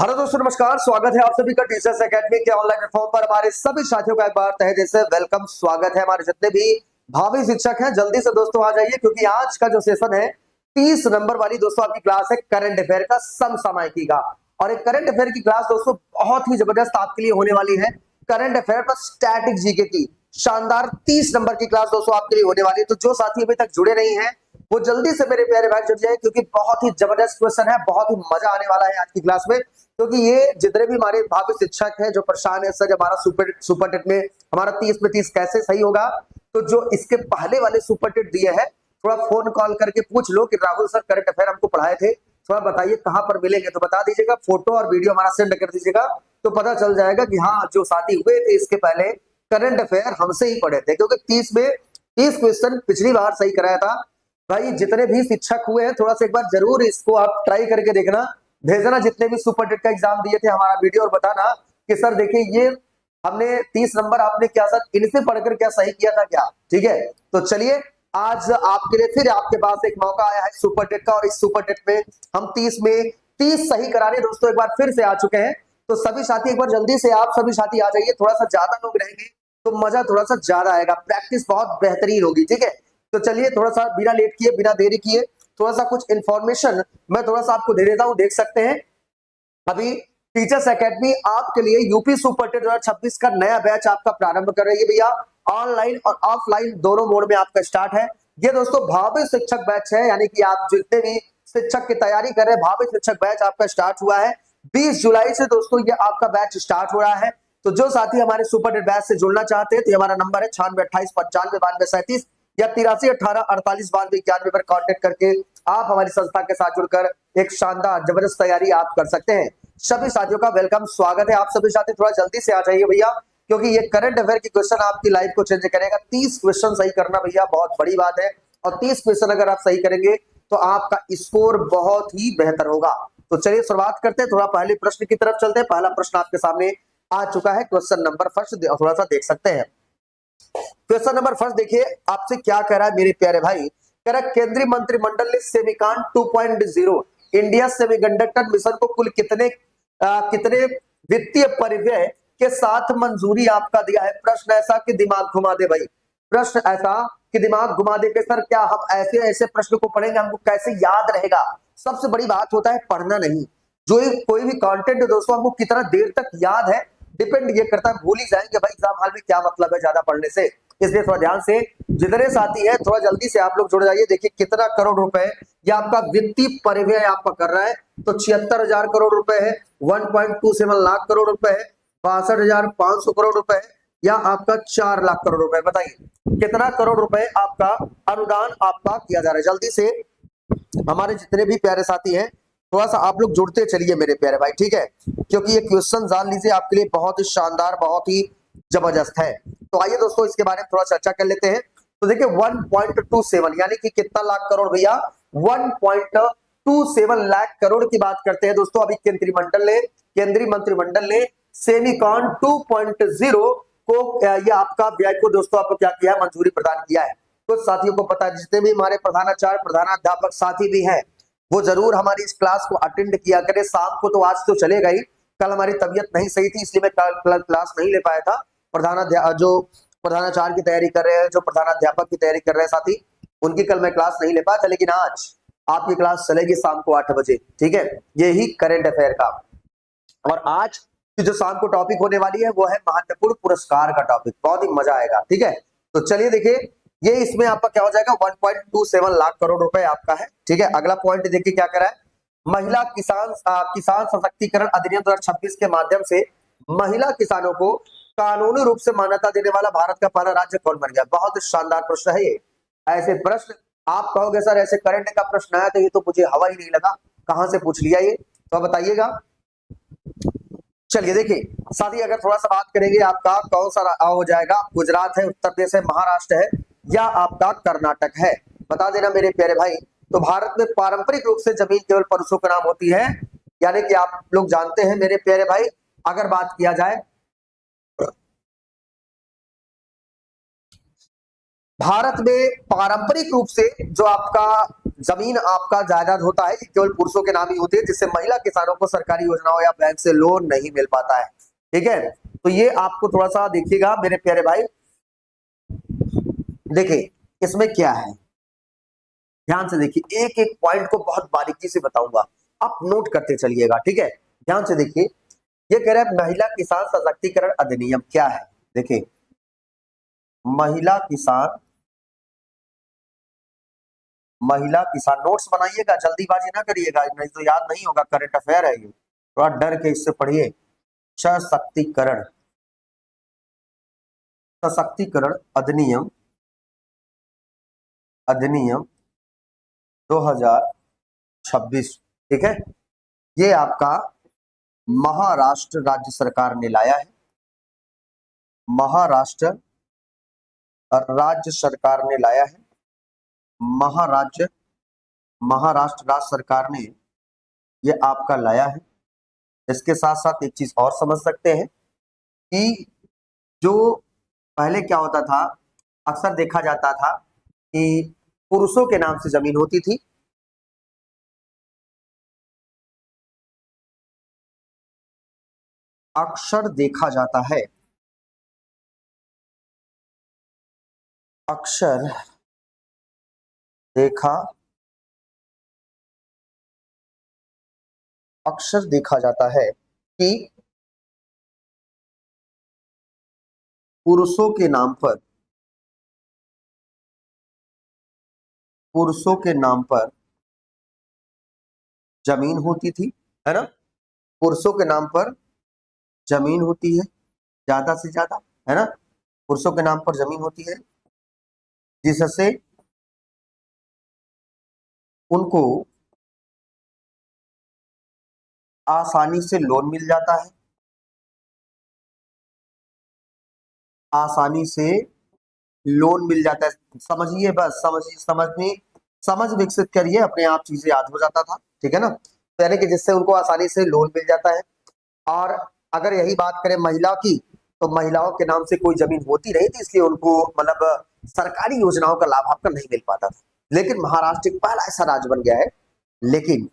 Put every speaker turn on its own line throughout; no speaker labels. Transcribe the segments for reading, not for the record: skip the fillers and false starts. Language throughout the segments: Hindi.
हेलो दोस्तों, नमस्कार। स्वागत है आप सभी का टीचर्स एकेडमी के ऑनलाइन प्लेटफॉर्म पर। हमारे सभी साथियों का एक बार तहे दिल से वेलकम, स्वागत है। हमारे जितने भी भावी शिक्षक हैं जल्दी से दोस्तों आ जाइए, क्योंकि आज का जो सेशन है 30 नंबर वाली दोस्तों आपकी क्लास है करंट अफेयर का, समसामयिकी का। और एक करंट अफेयर की क्लास दोस्तों बहुत ही जबरदस्त आपके लिए होने वाली है। करंट अफेयर पर स्टैटिक जीके की शानदार 30 नंबर की क्लास दोस्तों आपके लिए होने वाली है। तो जो साथी अभी तक जुड़े नहीं है वो जल्दी से मेरे प्यारे भाई जुड़ जाए, क्योंकि बहुत ही जबरदस्त क्वेश्चन है, बहुत ही मजा आने वाला है आज की क्लास में। क्योंकि ये जितने भी हमारे भावी शिक्षक हैं जो परेशान है सर हमारा सुपर टेट में हमारा 30 में 30 कैसे सही होगा, तो जो इसके पहले वाले सुपर टेट दिए हैं थोड़ा फोन कॉल करके पूछ लो कि राहुल सर करंट अफेयर हमको पढ़ाए थे, थोड़ा बताइए कहाँ पर मिलेंगे, तो बता दीजिएगा, फोटो और वीडियो हमारा सेंड कर दीजिएगा, तो पता चल जाएगा कि हाँ जो साथी हुए थे इसके पहले करंट अफेयर हमसे ही पढ़े थे। क्योंकि 30 में 30 क्वेश्चन पिछली बार सही कराया था। भाई जितने भी शिक्षक हुए हैं थोड़ा सा एक बार जरूर इसको आप ट्राई करके देखना, भेजना जितने भी सुपर टेट का एग्जाम दिए थे हमारा वीडियो, और बताना कि सर देखिए ये हमने 30 नंबर आपने क्या सर इनसे पढ़कर क्या सही किया था क्या। ठीक है, तो चलिए आज आपके लिए फिर आपके पास एक मौका आया है सुपर टेट का, और इस सुपर टेट में हम 30 में 30 सही कराने दोस्तों एक बार फिर से आ चुके हैं। तो सभी साथी एक बार जल्दी से आप सभी साथी आ जाइए, थोड़ा सा ज्यादा लोग रहेंगे तो मजा थोड़ा सा ज्यादा आएगा, प्रैक्टिस बहुत बेहतरीन होगी। ठीक है, तो चलिए थोड़ा सा बिना लेट किए बिना देरी किए थोड़ा सा कुछ इंफॉर्मेशन मैं थोड़ा सा आपको दे देता हूं। देख सकते हैं अभी टीचर्स एकेडमी आपके लिए यूपी सुपर टेट 2026 का नया बैच आपका प्रारंभ कर रही है भैया। ऑनलाइन और ऑफलाइन दोनों मोड में आपका स्टार्ट है। ये दोस्तों भावी शिक्षक बैच है, यानी कि आप जितने भी शिक्षक की तैयारी कर रहे हैं भावी शिक्षक बैच आपका स्टार्ट हुआ है 20 जुलाई से दोस्तों ये आपका बैच स्टार्ट हो रहा है। तो जो साथी हमारे सुपर टेट बैच से जुड़ना चाहते हैं तो हमारा नंबर है 9628959237 या 8318489291 पर कांटेक्ट करके आप हमारी संस्था के साथ जुड़कर एक शानदार जबरदस्त तैयारी आप कर सकते हैं। सभी साथियों का वेलकम, स्वागत है। आप सभी साथी थोड़ा जल्दी से आ जाइए भैया, क्योंकि ये करंट अफेयर की क्वेश्चन आपकी लाइफ को चेंज करेगा। 30 क्वेश्चन सही करना भैया बहुत बड़ी बात है, और 30 क्वेश्चन अगर आप सही करेंगे तो आपका स्कोर बहुत ही बेहतर होगा। तो चलिए शुरुआत करते हैं, थोड़ा पहले प्रश्न की तरफ चलते हैं। पहला प्रश्न आपके सामने आ चुका है, क्वेश्चन नंबर फर्स्ट थोड़ा सा देख सकते हैं। क्वेश्चन नंबर फर्स्ट देखिए आपसे क्या कह रहा है मेरे प्यारे भाई। कह रहा है केंद्रीय मंत्रिमंडल ने सेमिकॉन 2.0 इंडिया सेमीकंडक्टर मिशन को कुल कितने वित्तीय परिव्यय के साथ मंजूरी आपका दिया है। प्रश्न ऐसा कि दिमाग घुमा दे भाई, प्रश्न ऐसा कि दिमाग घुमा दे के सर क्या हम ऐसे ऐसे प्रश्न को पढ़ेंगे, हमको कैसे याद रहेगा। सबसे बड़ी बात होता है पढ़ना नहीं, जो कोई भी कंटेंट दोस्तों हमको कितना देर तक याद है डिपेंड ये करता है, भूल ही जाएंगे भाई एग्जाम हॉल में क्या मतलब है ज्यादा पढ़ने से। इसलिए थोड़ा ध्यान से जितने साथी है थोड़ा जल्दी से आप लोग जुड़ जाइए। देखिए कितना करोड़ रुपए ये आपका वित्तीय परिव्यय आपका कर रहा है, तो 76,000 करोड़ रुपए है, 1.27 लाख करोड़ रुपए है, 62,500 करोड़ रुपए है, या आपका 4 लाख करोड़ रुपए। बताइए कितना करोड़ रुपए आपका अनुदान आपका किया जा रहा है। जल्दी से हमारे जितने भी प्यारे साथी हैं थोड़ा सा आप लोग जुड़ते चलिए मेरे प्यारे भाई, ठीक है, क्योंकि ये क्वेश्चन जान लीजिए आपके लिए बहुत ही शानदार बहुत ही जबरदस्त है। तो आइए दोस्तों इसके बारे में थोड़ा चर्चा कर लेते हैं। तो देखिए 1.27 यानी कि कितना लाख करोड़ भैया, 1.27 लाख करोड़ की बात करते हैं दोस्तों। अभी केंद्रीय मंत्रिमंडल ने सेमिकॉन 2.0 को ये आपका व्यय को दोस्तों आपको क्या किया है, मंजूरी प्रदान किया है। कुछ साथियों को पता है, जितने भी हमारे प्रधानाचार्य प्रधानाध्यापक साथी भी हैं वो जरूर हमारी इस क्लास को अटेंड किया करें। शाम को तो आज तो चलेगा ही, कल हमारी तबीयत नहीं सही थी इसलिए मैं कल क्लास नहीं ले पाया था। जो प्रधानाचार्य की तैयारी कर रहे हैं, जो प्रधानाध्यापक की तैयारी कर रहे हैं साथी, उनकी कल मैं क्लास नहीं ले पाया था, लेकिन आज आपकी क्लास चलेगी शाम को 8 बजे। ठीक है, यही करंट अफेयर का। और आज की जो शाम को टॉपिक होने वाली है वो है महत्वपूर्ण पुरस्कार का टॉपिक, बहुत ही मजा आएगा। ठीक है, तो चलिए देखिए ये इसमें आपका क्या हो जाएगा 1.27 लाख करोड़ रुपए आपका है। ठीक है, अगला पॉइंट देखिए क्या करा है, महिला किसान सशक्तिकरण अधिनियम 2026 के माध्यम से महिला किसानों को कानूनी रूप से मान्यता देने वाला भारत का पहला राज्य कौन बन गया। बहुत शानदार प्रश्न है ये। ऐसे प्रश्न आप कहोगे सर ऐसे करंट का प्रश्न आया तो ये तो मुझे हवा ही नहीं लगा, कहां से पूछ लिया ये, तो बताइएगा। चलिए देखिए साथी अगर थोड़ा सा बात करेंगे आपका कौन सा हो जाएगा, गुजरात है, उत्तर प्रदेश है, महाराष्ट्र है, या आपका कर्नाटक है, बता देना मेरे प्यारे भाई। तो भारत में पारंपरिक रूप से जमीन केवल पुरुषों के नाम होती है, यानी कि आप लोग जानते हैं मेरे प्यारे भाई। अगर बात किया जाए भारत में पारंपरिक रूप से जो आपका जमीन आपका जायदाद होता है केवल पुरुषों के नाम ही होती है, जिससे महिला किसानों को सरकारी योजनाओं या बैंक से लोन नहीं मिल पाता है। ठीक है, तो ये आपको थोड़ा सा देखिएगा मेरे प्यारे भाई। देखिए इसमें क्या है, ध्यान से देखिए, एक एक पॉइंट को बहुत बारीकी से बताऊंगा, आप नोट करते चलिएगा। ठीक है, ध्यान से देखिए, ये कह रहा है महिला किसान सशक्तिकरण अधिनियम क्या है। देखिए महिला किसान नोट्स बनाइएगा, जल्दीबाजी ना करिएगा, नहीं तो याद नहीं होगा, करंट अफेयर है ये, थोड़ा डर के इससे पढ़िए। सशक्तिकरण अधिनियम 2026। ठीक है, ये आपका महाराष्ट्र राज्य सरकार ने लाया है, महाराष्ट्र राज्य सरकार ने लाया है, महाराष्ट्र राज्य सरकार ने ये आपका लाया है। इसके साथ साथ एक चीज और समझ सकते हैं कि जो पहले क्या होता था, अक्सर देखा जाता था कि पुरुषों के नाम से जमीन होती थी, अक्सर देखा जाता है, अक्सर देखा जाता है कि पुरुषों के नाम पर जमीन होती थी, है ना, पुरुषों के नाम पर जमीन होती है ज्यादा से ज्यादा, है ना, पुरुषों के नाम पर जमीन होती है, जिससे उनको आसानी से लोन मिल जाता है, आसानी से लोन मिल जाता है। समझिए, बस समझ विकसित करिए, अपने आप चीजें याद हो जाता था। ठीक है ना, तो यानी कि जिससे उनको आसानी से लोन मिल जाता है। और अगर यही बात करें महिला की, तो महिलाओं के नाम से कोई जमीन होती नहीं थी, इसलिए उनको मतलब सरकारी योजनाओं का लाभ आपका नहीं मिल पाता था। लेकिन महाराष्ट्र एक पहला ऐसा राज्य बन गया है, लेकिन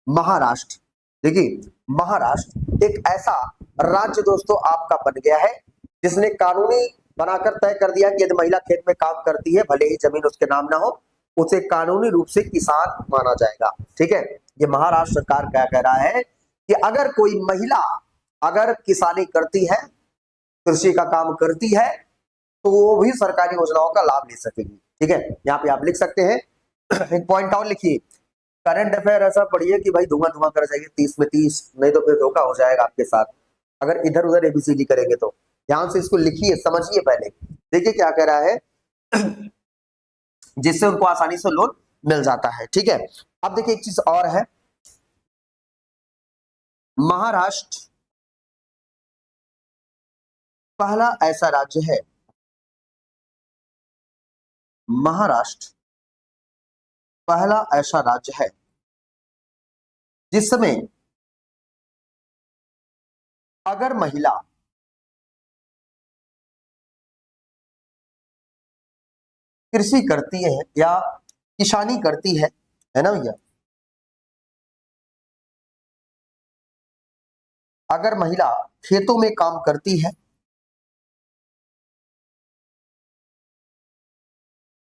महाराष्ट्र, देखिए महाराष्ट्र एक ऐसा राज्य दोस्तों आपका बन गया है जिसने कानूनी बनाकर तय कर दिया कि यदि महिला खेत में काम करती है, भले ही जमीन उसके नाम ना हो, उसे कानूनी रूप से किसान माना जाएगा। ठीक है, ये महाराष्ट्र सरकार क्या कह रहा है कि अगर कोई महिला अगर किसानी करती है, कृषि का काम करती है, तो वो भी सरकारी योजनाओं का लाभ ले सकेगी। ठीक है, यहाँ पे आप लिख सकते हैं, एक पॉइंट और लिखिए, करंट अफेयर ऐसा पढ़िए कि भाई धुआं धुआं कर जाइए, 30 में 30, नहीं तो फिर धोखा हो जाएगा आपके साथ अगर इधर उधर एबीसीडी करेंगे। तो ध्यान से इसको लिखिए, समझिए पहले। देखिए क्या कह रहा है, जिससे उनको आसानी से लोन मिल जाता है। ठीक है, अब देखिए एक चीज और है, महाराष्ट्र पहला ऐसा राज्य है, महाराष्ट्र पहला ऐसा राज्य है जिसमें अगर महिला कृषि करती है या किसानी करती है ना भैया, अगर महिला खेतों में काम करती है,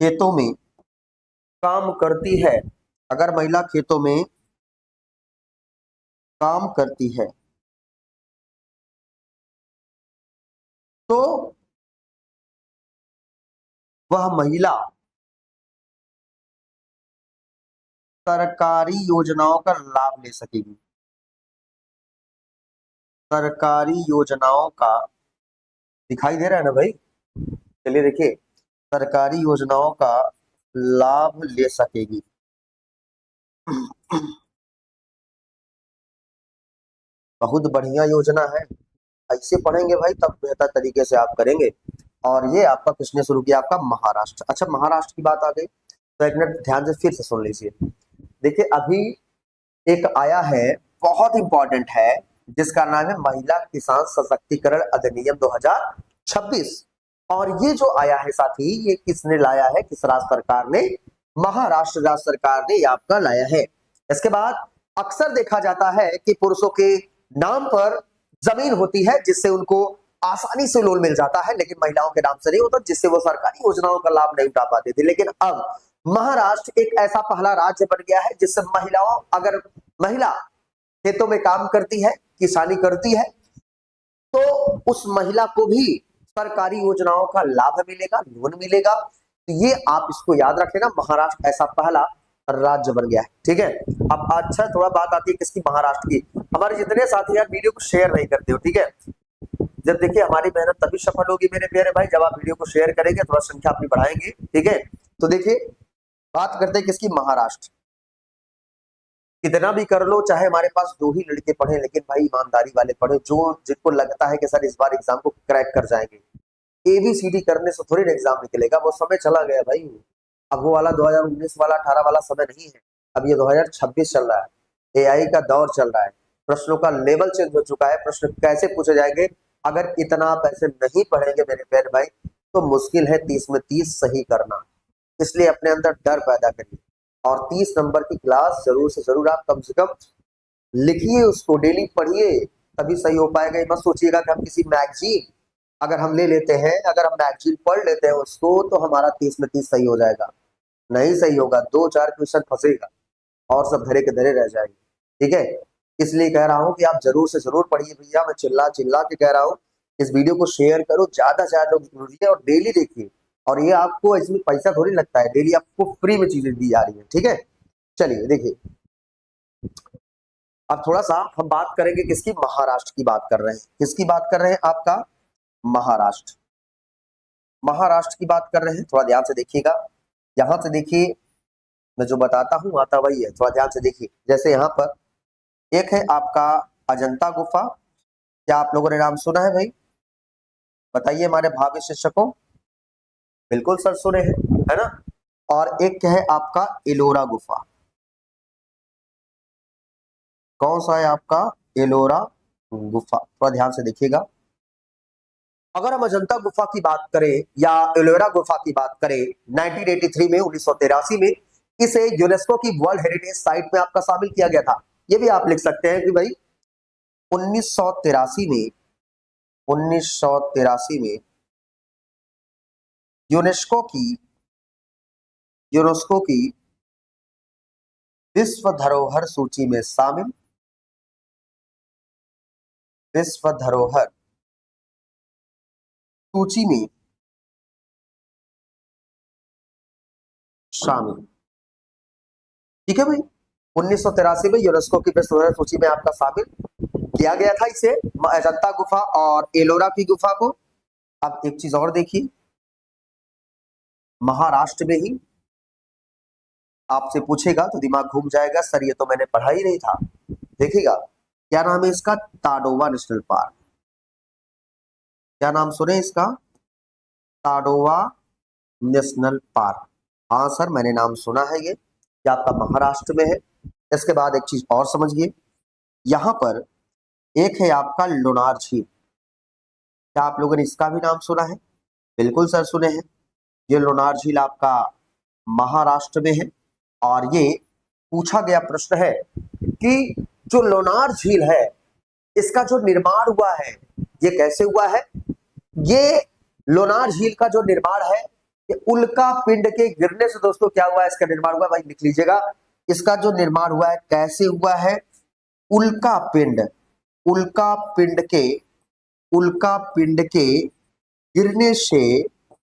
खेतों में काम करती है, अगर महिला खेतों में काम करती है, तो वह महिला सरकारी योजनाओं का लाभ ले सकेगी, सरकारी योजनाओं का, दिखाई दे रहा है ना भाई, चलिए देखिए, सरकारी योजनाओं का लाभ ले सकेगी। बहुत बढ़िया योजना है, ऐसे पढ़ेंगे भाई तब बेहतर तरीके से आप करेंगे। और ये आपका किसने शुरू किया, आपका महाराष्ट्र। अच्छा, महाराष्ट्र की बात आ गई तो एक मिनट ध्यान से फिर से सुन लीजिए। देखिए अभी एक आया है, बहुत इंपॉर्टेंट है, जिसका नाम है महिला किसान सशक्तिकरण अधिनियम 2026। और ये जो आया है साथी, ये किसने लाया है, किस राज्य सरकार ने, महाराष्ट्र राज्य सरकार ने ये आपका लाया है। इसके बाद अक्सर देखा जाता है कि पुरुषों के नाम पर जमीन होती है जिससे उनको आसानी से लोन मिल जाता है, लेकिन महिलाओं के नाम से नहीं होता, जिससे वो सरकारी योजनाओं का लाभ नहीं उठा पाते थे। लेकिन अब महाराष्ट्र एक ऐसा पहला राज्य बन गया है जिससे अगर महिला खेतों में काम करती है, किसानी करती है, तो उस महिला को भी सरकारी योजनाओं का लाभ मिलेगा, लोन मिलेगा। तो ये आप इसको याद रखें ना, महाराष्ट्र ऐसा पहला राज्य बन गया है। ठीक है, अब अच्छा थोड़ा बात आती है किसकी, महाराष्ट्र की। हमारे जितने साथी यार वीडियो को शेयर नहीं करते हो, ठीक है, जब देखिए हमारी मेहनत तभी सफल होगी मेरे प्यारे भाई जब आप वीडियो को शेयर करेंगे, थोड़ा संख्या अपनी बढ़ाएंगे। ठीक है, तो देखिए बात करते हैं किसकी, महाराष्ट्र। कितना भी कर लो, चाहे हमारे पास 2 ही लड़के पढ़े, लेकिन भाई ईमानदारी वाले पढ़े, जो जिनको लगता है कि सर इस बार एग्जाम को क्रैक कर जाएंगे। ABCD करने से थोड़ी ना एग्जाम निकलेगा, वो समय चला गया भाई। अब वो वाला 2019 वाला 18 वाला समय नहीं है, अब ये 2026 चल रहा है। AI का दौर चल रहा है, प्रश्नों का लेवल चेंज हो चुका है, प्रश्न कैसे पूछे जाएंगे। अगर इतना पैसे नहीं पढ़ेंगे मेरे प्यारे भाई तो मुश्किल है 30 में 30 सही करना। इसलिए अपने अंदर डर पैदा करिए और 30 नंबर की क्लास जरूर से जरूर आप कम से कम लिखिए, उसको डेली पढ़िए, तभी सही हो पाएगा। ये मत सोचिएगा कि हम किसी मैगजीन अगर हम ले लेते हैं, अगर हम मैगजीन पढ़ लेते हैं उसको, तो हमारा 30 में 30 सही हो जाएगा। नहीं सही होगा, 2-4 क्वेश्चन फंसेगा और सब धरे के धरे रह जाएंगे। ठीक है, इसलिए कह रहा हूं कि आप जरूर से जरूर पढ़िए भैया। मैं चिल्ला चिल्ला के कह रहा हूं, इस वीडियो को शेयर करो, ज्यादा से ज्यादा लोग ढूंढिए और डेली देखिए। और ये आपको इसमें पैसा थोड़ी लगता है, डेली आपको फ्री में चीजें दी जा रही है। ठीक है, चलिए देखिए, अब थोड़ा सा हम बात करेंगे किसकी, महाराष्ट्र की बात कर रहे हैं। किसकी बात कर रहे हैं, आपका महाराष्ट्र। महाराष्ट्र की बात कर रहे हैं, थोड़ा ध्यान से देखिएगा। यहां से देखिए, मैं जो बताता हूं आता वही है, थोड़ा ध्यान से देखिए। जैसे यहाँ पर एक है आपका अजंता गुफा, क्या आप लोगों ने नाम सुना है भाई? बताइए हमारे भावी शिक्षकों। बिल्कुल सर सुने हैं, है ना। और एक है आपका एलोरा गुफा। कौन सा है आपका, एलोरा गुफा। थोड़ा ध्यान से देखिएगा। अगर हम अजंता गुफा की बात करें या एलोरा गुफा की बात करें, 1983 में 1983 में इसे यूनेस्को की वर्ल्ड हेरिटेज साइट में आपका शामिल किया गया था। ये भी आप लिख सकते हैं कि भाई 1983 में यूनेस्को की विश्व धरोहर सूची में शामिल, विश्व धरोहर सूची में शामिल। ठीक है भाई, 1983 में यूनेस्को की विश्व धरोहर सूची में आपका शामिल किया गया था इसे, अजंता गुफा और एलोरा की गुफा को। अब एक चीज और देखिए, महाराष्ट्र में ही आपसे पूछेगा तो दिमाग घूम जाएगा, सर ये तो मैंने पढ़ा ही नहीं था। देखिएगा, क्या नाम है इसका, ताडोवा नेशनल पार्क। क्या नाम सुने इसका, ताडोवा नेशनल पार्क। हाँ सर मैंने नाम सुना है, ये आपका महाराष्ट्र में है। इसके बाद एक चीज और समझिए, यहां पर एक है आपका लोनार झील। क्या आप लोगों ने इसका भी नाम सुना है? बिल्कुल सर सुने हैं। ये लोनार झील आपका महाराष्ट्र में है। और ये पूछा गया प्रश्न है कि जो लोनार झील है इसका जो निर्माण हुआ है ये कैसे हुआ है। ये लोनार झील का जो निर्माण है ये उल्का पिंड के गिरने से दोस्तों क्या हुआ है, इसका निर्माण हुआ, भाई लिख लीजिएगा। इसका जो निर्माण हुआ है कैसे हुआ है, उल्का पिंड के गिरने से,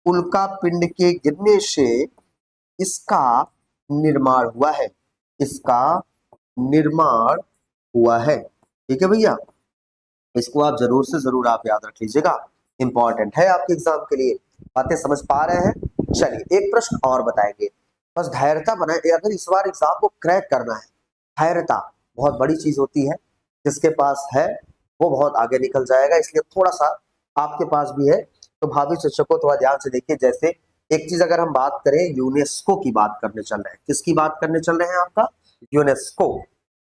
उल्का पिंड के गिरने से इसका निर्माण हुआ है, इसका निर्माण हुआ है। ठीक है भैया, इसको आप जरूर से जरूर आप याद रख लीजिएगा, इंपॉर्टेंट है आपके एग्जाम के लिए। बातें समझ पा रहे हैं? चलिए एक प्रश्न और बताएंगे, बस धैर्यता बनाए। अगर इस बार एग्जाम को क्रैक करना है, धैर्यता बहुत बड़ी चीज होती है, जिसके पास है वो बहुत आगे निकल जाएगा। इसलिए थोड़ा सा आपके पास भी है तो भावी शिक्षकों थोड़ा ध्यान से देखिए। जैसे एक चीज अगर हम बात करें, यूनेस्को की बात करने चल रहे हैं। किसकी बात करने चल रहे हैं, आपका यूनेस्को।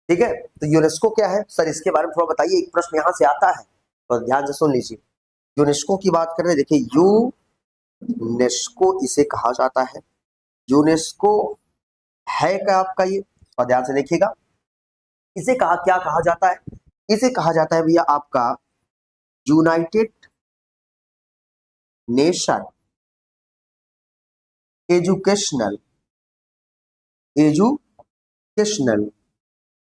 ठीक है, तो यूनेस्को क्या है सर, इसके बारे में थोड़ा बताइए, एक प्रश्न यहां से आता है तो ध्यान से सुन लीजिए। यूनेस्को की बात कर रहे हैं, देखिए यूनेस्को इसे कहा जाता है। यूनेस्को है क्या आपका ये, और ध्यान से देखिएगा। इसे क्या कहा जाता है, इसे कहा जाता है भैया आपका United Nation Educational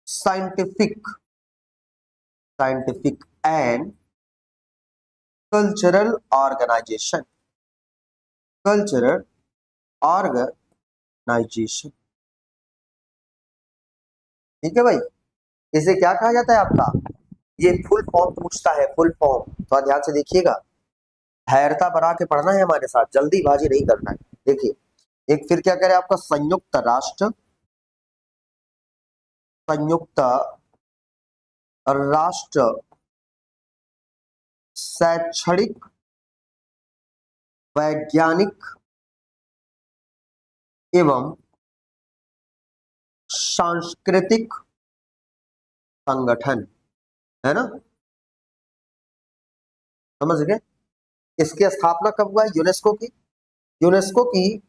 Scientific and Cultural Organization. ठीक है भाई, इसे क्या कहा जाता है आपका, ये फुल फॉर्म पूछता है, फुल फॉर्म, तो ध्यान से देखिएगा, धैर्यता बना के पढ़ना है हमारे साथ, जल्दीबाजी नहीं करना है। देखिए एक फिर क्या करे आपका, संयुक्त राष्ट्र शैक्षणिक वैज्ञानिक एवं सांस्कृतिक संगठन, है ना, समझ गए। इसकी स्थापना कब हुआ है, यूनेस्को की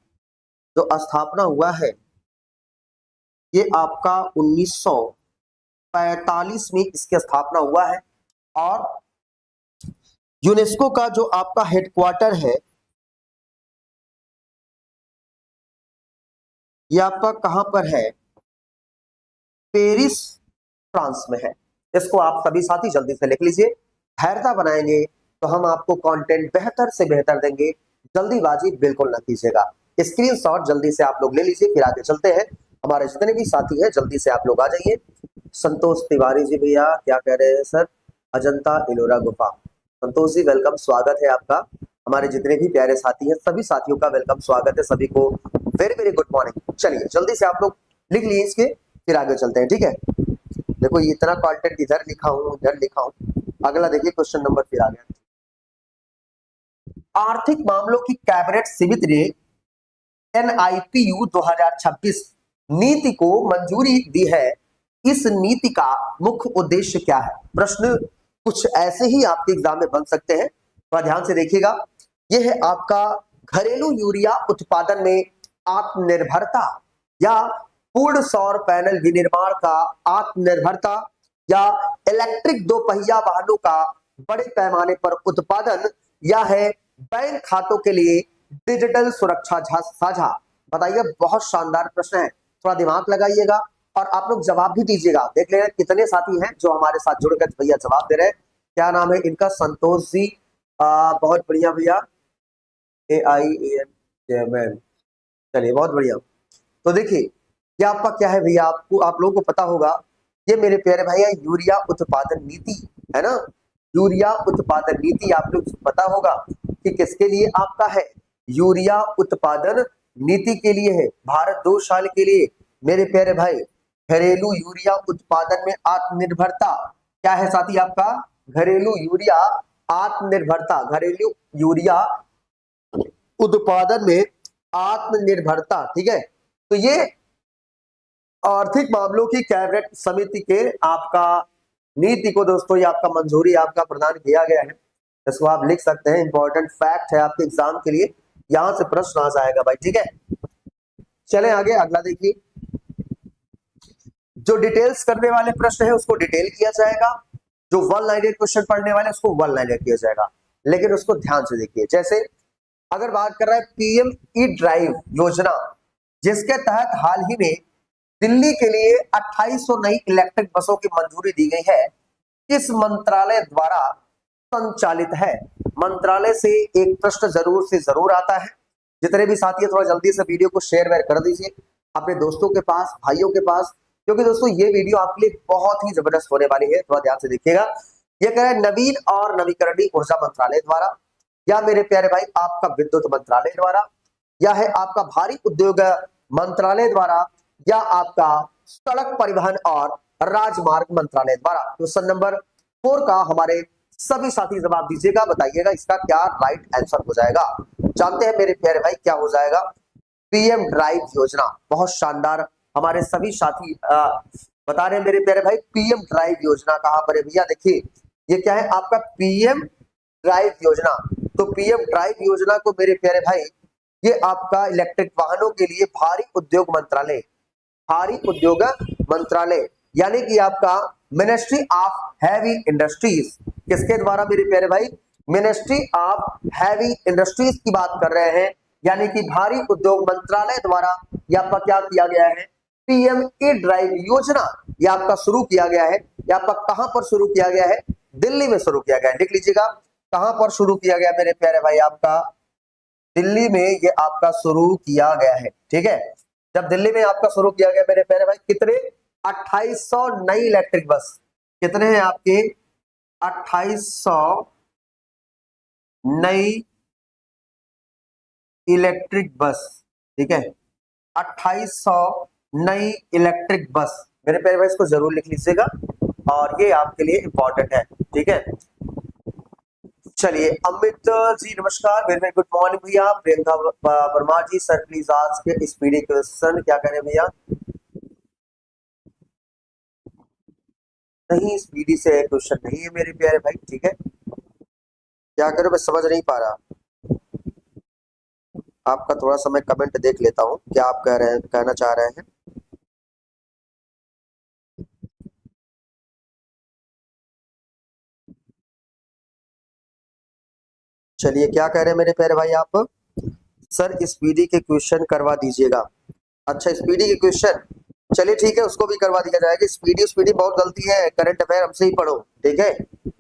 जो स्थापना हुआ है ये आपका 1945 में इसकी स्थापना हुआ है। और यूनेस्को का जो आपका हेडक्वार्टर है ये आपका कहां पर है, पेरिस फ्रांस में है। इसको आप सभी साथी जल्दी से लिख लीजिए, धैर्यता बनाएंगे तो हम आपको कंटेंट बेहतर से बेहतर देंगे, जल्दीबाजी बिल्कुल न कीजिएगा। स्क्रीनशॉट जल्दी से आप लोग ले लीजिए, फिर आगे चलते हैं। हमारे जितने भी साथी हैं जल्दी से आप लोग आ जाइए। संतोष तिवारी जी भैया क्या कह रहे हैं सर, अजंता एलोरा गुफा। संतोष जी वेलकम, स्वागत है आपका। हमारे जितने भी प्यारे साथी हैं सभी साथियों का वेलकम, स्वागत है सभी को, वेरी वेरी गुड मॉर्निंग। चलिए जल्दी से आप लोग लिख लिए इसके, फिर आगे चलते हैं, ठीक है। देखो ये इतना कंटेंट इधर लिखा हूं उधर लिखा हूं। अगला देखिए क्वेश्चन नंबर फिर आ गया, आर्थिक मामलों की कैबिनेट समिति ने NIPU 2026 नीति को मंजूरी दी है। इस नीति का मुख्य उद्देश्य क्या है। प्रश्न कुछ ऐसे ही आपके एग्जाम में बन सकते हैं, तो ध्यान से देखिएगा। यह है आपका घरेलू यूरिया उत्पादन में आत्मनिर्भरता, या पूर्ण सौर पैनल विनिर्माण का आत्मनिर्भरता, या इलेक्ट्रिक दोपहिया वाहनों का बड़े पैमाने पर उत्पादन, या है बैंक खातों के लिए डिजिटल सुरक्षा साझा। बताइए, बहुत शानदार प्रश्न है, थोड़ा दिमाग लगाइएगा और आप लोग जवाब भी दीजिएगा। देख लेना कितने साथी हैं जो हमारे साथ जुड़कर भैया जवाब दे रहे हैं। क्या नाम है इनका, संतोष जी, बहुत बढ़िया भैया, AIAM चेयरमैन, चलिए बहुत बढ़िया। तो देखिए ये आपका क्या है भैया, आप लोगों को पता होगा, ये मेरे प्यारे भैया यूरिया उत्पादन नीति है ना, यूरिया उत्पादन नीति आप लोग पता होगा कि किसके लिए आपका है, यूरिया उत्पादन नीति के लिए है, भारत 2 साल के लिए। मेरे प्यारे भाई घरेलू यूरिया उत्पादन में आत्मनिर्भरता क्या है साथी आपका, घरेलू यूरिया आत्मनिर्भरता, घरेलू यूरिया उत्पादन में आत्मनिर्भरता, ठीक है। तो ये आर्थिक मामलों की कैबिनेट समिति के आपका नीति को दोस्तों ये आपका मंजूरी आपका प्रदान किया गया है। इसको आप लिख सकते हैं, इंपॉर्टेंट फैक्ट है आपके एग्जाम के लिए, यहां से प्रश्न आ जाएगा भाई, ठीक है। चलें आगे, अगला देखिए। जो डिटेल्स करने वाले प्रश्न है उसको डिटेल किया जाएगा, जो वन लाइनेड क्वेश्चन पढ़ने वाले उसको वन लाइनेड किया जाएगा, लेकिन उसको ध्यान से देखिए। जैसे अगर बात कर रहा है PM E-ड्राइव योजना, जिसके तहत हाल ही में दिल्ली के लिए 2800 नई इलेक्ट्रिक बसों की मंजूरी दी गई है, किस मंत्रालय द्वारा संचालित है। मंत्रालय से एक प्रश्न जरूर से जरूर आता है। जितने भी साथी थोड़ा जल्दी से वीडियो को शेयर वेयर कर दीजिए अपने दोस्तों के पास, भाइयों के पास, क्योंकि दोस्तों ये वीडियो आपके लिए बहुत ही जबरदस्त होने वाली है। थोड़ा ध्यान से देखिएगा। ये कह रहा है नवीन और नवीकरणीय ऊर्जा मंत्रालय द्वारा, या मेरे प्यारे भाई आपका विद्युत मंत्रालय द्वारा, या है आपका भारी उद्योग मंत्रालय द्वारा, या आपका सड़क परिवहन और राजमार्ग मंत्रालय द्वारा। क्वेश्चन नंबर 4 का हमारे सभी साथी जवाब दीजिएगा, बताइएगा इसका क्या राइट आंसर हो जाएगा। जानते हैं मेरे प्यारे भाई क्या हो जाएगा, PM ड्राइव योजना। बहुत शानदार, हमारे सभी साथी बता रहे हैं मेरे प्यारे भाई, PM ड्राइव योजना कहां पर है भैया। देखिए ये क्या है आपका PM ड्राइव योजना। तो PM ड्राइव योजना को मेरे प्यारे भाई ये आपका इलेक्ट्रिक वाहनों के लिए भारी उद्योग मंत्रालय, भारी उद्योग मंत्रालय यानी कि आपका मिनिस्ट्री ऑफ हैवी इंडस्ट्रीज, किसके द्वारा मेरे प्यारे भाई, मिनिस्ट्री ऑफ हैवी इंडस्ट्रीज की बात कर रहे हैं, यानी कि भारी उद्योग मंत्रालय द्वारा ये आपका क्या किया गया है, पीएमए ड्राइव योजना ये आपका शुरू किया गया है। ये आपका कहां पर शुरू किया गया है, दिल्ली में शुरू किया गया है, लिख लीजिएगा कहां पर शुरू किया गया मेरे प्यारे भाई, आपका दिल्ली में ये आपका शुरू किया गया है। ठीक है, जब दिल्ली में आपका शुरू किया गया मेरे प्यारे भाई, कितने 2800 नई इलेक्ट्रिक बस, कितने हैं आपके 2800 नई इलेक्ट्रिक बस। ठीक है, 2800 नई इलेक्ट्रिक बस मेरे प्यारे भाई, इसको जरूर लिख लीजिएगा और ये आपके लिए इंपॉर्टेंट है। ठीक है, चलिए अमित जी नमस्कार, वेरी वेरी गुड मॉर्निंग भैया। प्रियंका वर्मा जी, सर प्लीज आज के स्पीडी क्वेश्चन, क्या करें भैया, नहीं स्पीडी से क्वेश्चन नहीं है मेरे प्यारे भाई। ठीक है, क्या करूं मैं समझ नहीं पा रहा, आपका थोड़ा सा मैं कमेंट देख लेता हूं, क्या आप कह रहे हैं, कहना चाह रहे हैं। चलिए क्या कह रहे हैं मेरे प्यारे भाई आप, सर स्पीडी के क्वेश्चन करवा दीजिएगा। अच्छा स्पीडी के क्वेश्चन, चलिए ठीक है उसको भी करवा दिया जाएगा। स्पीडी स्पीडी बहुत गलती है, करंट अफेयर हमसे ही पढ़ो। ठीक है,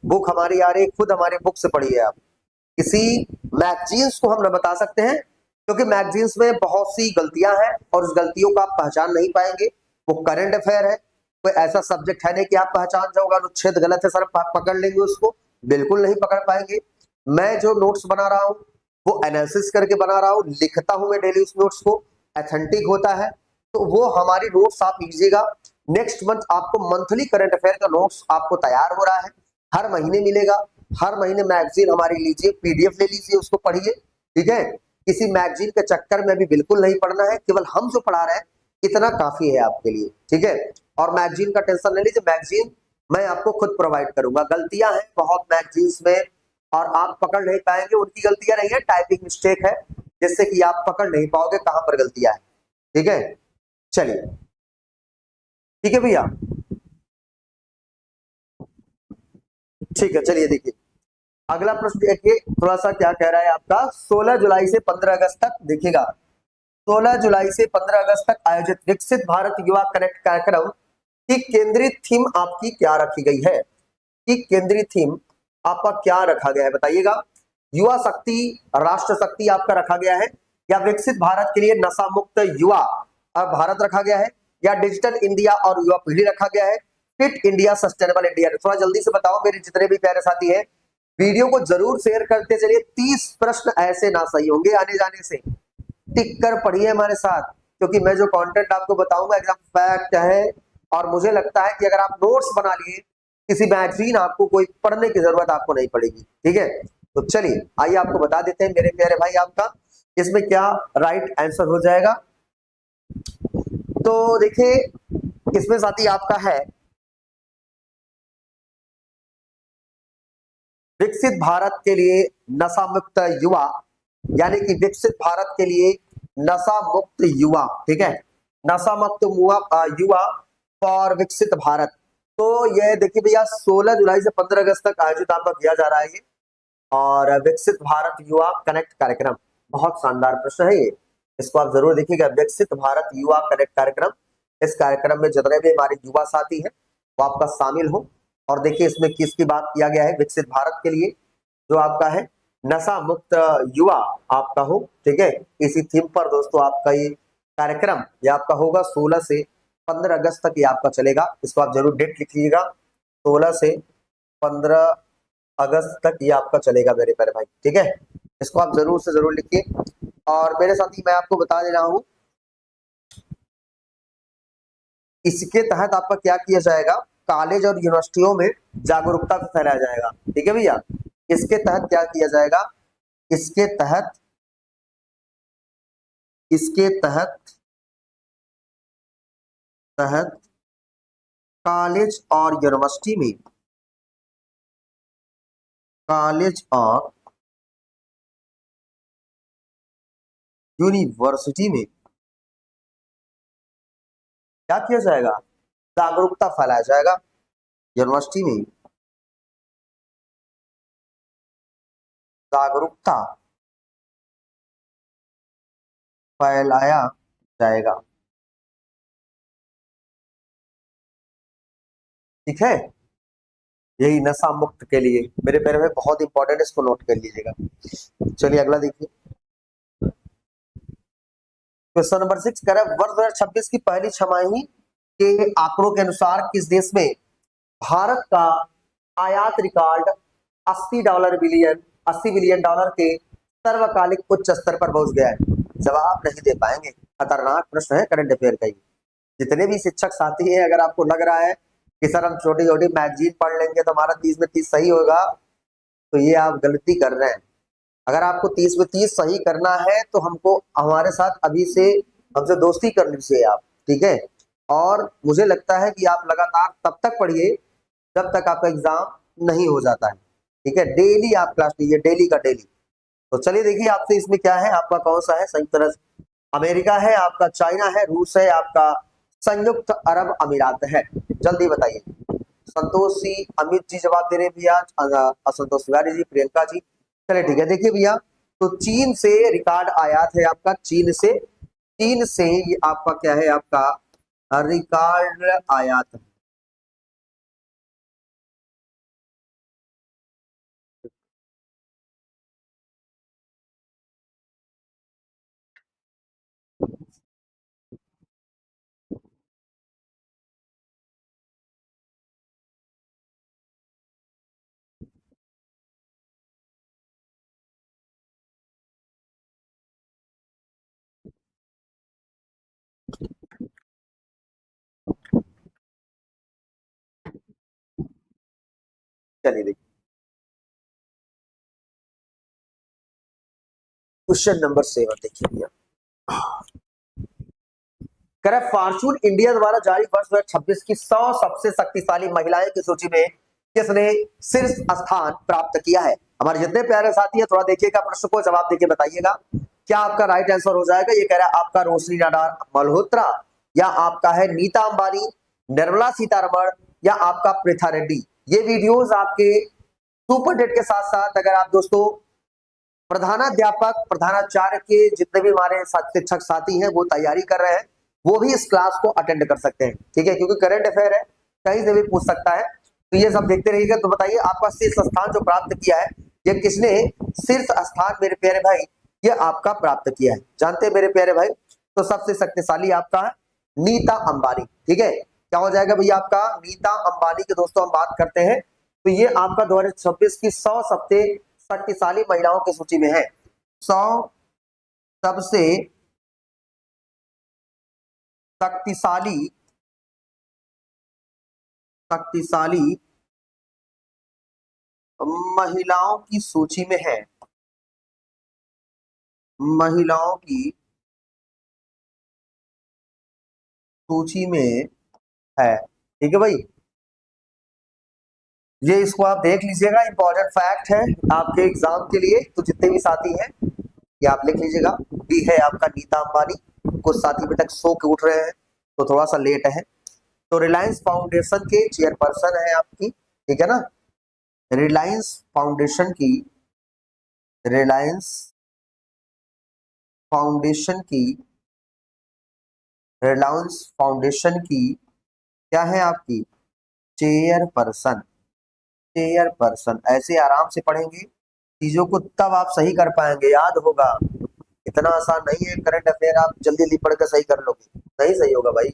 बुक हमारी आ रही, खुद हमारे बुक से पढ़िए आप, किसी मैगजीन्स को हम न बता सकते हैं क्योंकि मैगजीन्स में बहुत सी गलतियां हैं और उस गलतियों को आप पहचान नहीं पाएंगे। वो करंट अफेयर है, कोई ऐसा सब्जेक्ट है नहीं कि आप पहचान जाओगे अनुच्छेद गलत है सर पकड़ लेंगे उसको, बिल्कुल नहीं पकड़ पाएंगे। मैं जो नोट्स बना रहा हूँ वो एनालिसिस करके बना रहा हूँ, लिखता हूँ मैं डेली उस नोट्स को, ऑथेंटिक होता है, तो वो हमारी नोट्स आप लीजिएगा। नेक्स्ट मंथ आपको मंथली करंट अफेयर का नोट्स आपको तैयार हो रहा है, हर महीने मिलेगा। हर महीने मैगजीन हमारी लीजिए, पीडीएफ ले लीजिए, उसको पढ़िए। ठीक है, किसी मैगजीन के चक्कर में भी बिल्कुल नहीं पढ़ना है, केवल हम जो पढ़ा रहे हैं इतना काफी है आपके लिए। ठीक है, और मैगजीन का टेंशन नहीं लीजिए, मैगजीन मैं आपको खुद प्रोवाइड करूंगा। गलतियां हैं बहुत मैगजीन्स में और आप पकड़ नहीं पाएंगे, उनकी गलतियां नहीं है, टाइपिंग मिस्टेक है जिससे कि आप पकड़ नहीं पाओगे कहां पर गलतियां है। ठीक है, चलिए ठीक है भैया, ठीक है चलिए देखिए अगला प्रश्न देखिए, थोड़ा सा क्या कह रहा है आपका, 16 जुलाई से 15 अगस्त तक देखिएगा, 16 जुलाई से 15 अगस्त तक आयोजित विकसित भारत युवा कनेक्ट कार्यक्रम की केंद्रीय थीम आपकी क्या रखी गई है, कि केंद्रीय थीम आपका क्या रखा गया है बताइएगा। युवा शक्ति, राष्ट्र शक्ति आपका रखा गया है, या विकसित भारत के लिए नशा मुक्त युवा भारत रखा गया है, या डिजिटल इंडिया और युवा पीढ़ी रखा गया है, फिट इंडिया सस्टेनेबल इंडिया। थोड़ा जल्दी से बताओ मेरे जितने भी प्यारे साथी हैं, वीडियो को जरूर शेयर करते चलिए। 30 प्रश्न ऐसे ना सही होंगे आने जाने से, टिक कर पढ़िए हमारे साथ, क्योंकि मैं जो कंटेंट आपको बताऊंगा एकदम फैक्ट है। और मुझे लगता है कि अगर आप नोट्स बना लिए, किसी मैगजीन आपको कोई पढ़ने की जरूरत आपको नहीं पड़ेगी। ठीक है, तो चलिए आइए आपको बता देते हैं मेरे प्यारे भाई, आपका इसमें क्या राइट आंसर हो जाएगा। तो देखिए इसमें साथी आपका है विकसित भारत के लिए नशा मुक्त युवा, यानी कि विकसित भारत के लिए नशा मुक्त युवा। ठीक है, नशा मुक्त युवा फॉर विकसित भारत। तो ये देखिए भैया 16 जुलाई से 15 अगस्त तक आयोजित आपका किया जा रहा है ये, और विकसित भारत युवा कनेक्ट कार्यक्रम, बहुत शानदार प्रश्न है ये, इसको आप जरूर देखिएगा। विकसित भारत युवा कनेक्ट कार्यक्रम, इस कार्यक्रम में जितने भी हमारे युवा साथी हैं वो आपका शामिल हो। और देखिए इसमें किसकी बात किया गया है, विकसित भारत के लिए जो आपका है नशा मुक्त युवा आपका हो। ठीक है, इसी थीम पर दोस्तों आपका ये कार्यक्रम ये आपका होगा 16 से 15 अगस्त तक ये आपका चलेगा, इसको आप जरूर डेट लिख लीजिएगा, 16 से 15 अगस्त तक ये आपका चलेगा मेरे प्यारे भाई। ठीक है, इसको आप जरूर से जरूर लिखिए। और मेरे साथी मैं आपको बता दे रहा हूं, इसके तहत आपका क्या किया जाएगा, कॉलेज और यूनिवर्सिटियों में जागरूकता को फैलाया जाएगा। ठीक है भैया, इसके तहत क्या किया जाएगा, इसके तहत तहत कॉलेज और यूनिवर्सिटी में, कॉलेज और यूनिवर्सिटी में क्या किया जाएगा, जागरूकता फैलाया जाएगा। यूनिवर्सिटी में जागरूकता फैलाया जाएगा। ठीक है, यही नशा मुक्त के लिए मेरे प्यारे में बहुत इंपॉर्टेंट, इसको नोट कर लीजिएगा। चलिए अगला देखिए, क्वेश्चन नंबर 6 कह रहा है वर्ष 2026 की पहली छमाही के आंकड़ों के अनुसार किस देश में भारत का आयात रिकॉर्ड 80 बिलियन डॉलर के सर्वकालिक उच्च स्तर पर पहुंच गया है। जवाब नहीं दे पाएंगे, खतरनाक प्रश्न है करंट अफेयर का। जितने भी शिक्षक साथी हैं, अगर आपको लग रहा है कि सर हम छोटी छोटी मैगजीन पढ़ लेंगे तो हमारा 30 में 30 सही होगा, तो ये आप गलती कर रहे हैं। अगर आपको 30 में 30 सही करना है तो हमको हमारे साथ अभी से हमसे दोस्ती करनी चाहिए आप, ठीक है। और मुझे लगता है कि आप लगातार तब तक पढ़िए जब तक आपका एग्जाम नहीं हो जाता है, ठीक है। डेली आप क्लास लीजिए, डेली का डेली। तो चलिए देखिए आपसे इसमें क्या है, आपका कौन सा है, संयुक्त अमेरिका है, आपका चाइना है, रूस है, आपका संयुक्त अरब अमीरात है। जल्दी बताइए। संतोष जी, अमित जी जवाब दे रहे भैया, असंतोष तिवारी जी, प्रियंका जी। चलिए ठीक है, देखिए भैया, तो चीन से रिकॉर्ड आयात है आपका, चीन से ये आपका क्या है, आपका रिकॉर्ड आयात। चलिए देखिए क्वेश्चन नंबर 7 देखिए भैया, कह फॉर्चून इंडिया द्वारा जारी वर्ष 2026 की 100 सबसे शक्तिशाली महिलाएं की सूची में किसने शीर्ष स्थान प्राप्त किया है। हमारे जितने प्यारे साथी हैं, थोड़ा देखिएगा प्रश्न को, जवाब देके बताइएगा क्या आपका राइट आंसर हो जाएगा। ये कह रहा है आपका रोशनी नाडार मल्होत्रा, या आपका है नीता अंबानी, निर्मला सीतारमण, या आपका पृथा रेड्डी। ये वीडियोस आपके सुपर डेट के साथ साथ अगर आप दोस्तों प्रधानाध्यापक प्रधानाचार्य के जितने भी हमारे शिक्षक साथी हैं वो तैयारी कर रहे हैं, वो भी इस क्लास को अटेंड कर सकते हैं, ठीक है, क्योंकि करंट अफेयर है, कहीं से भी पूछ सकता है। तो ये सब देखते रहिएगा। तो बताइए आपका शीर्ष स्थान जो प्राप्त किया है, ये किसने शीर्ष स्थान मेरे प्यारे भाई ये आपका प्राप्त किया है, जानते हैं मेरे प्यारे भाई। तो सबसे शक्तिशाली आपका है नीता अंबानी, ठीक है। क्या हो जाएगा भैया आपका नीता अंबानी की दोस्तों हम बात करते हैं, तो ये आपका 2026 की 100 सबसे शक्तिशाली महिलाओं की सूची में है। 100 सबसे शक्तिशाली महिलाओं की सूची में है, महिलाओं की सूची में है, ठीक है भाई। ये इसको आप देख लीजिएगा, इंपॉर्टेंट फैक्ट है आपके एग्जाम के लिए। तो जितने भी साथी हैं ये आप लिख लीजिएगा। बी है आपका नीता अंबानी, कुछ साथी अभी तक सो के उठ रहे हैं तो थोड़ा सा लेट है। तो रिलायंस फाउंडेशन के चेयरपर्सन है आपकी, ठीक है ना, रिलायंस फाउंडेशन की, रिलायंस फाउंडेशन की, रिलायंस फाउंडेशन की क्या है आपकी चेयरपर्सन, चेयरपर्सन। ऐसे आराम से पढ़ेंगे चीजों को तब आप सही कर पाएंगे, याद होगा। इतना आसान नहीं है करंट अफेयर आप जल्दी जल्दी पढ़ कर सही कर लोगे, नहीं सही होगा भाई।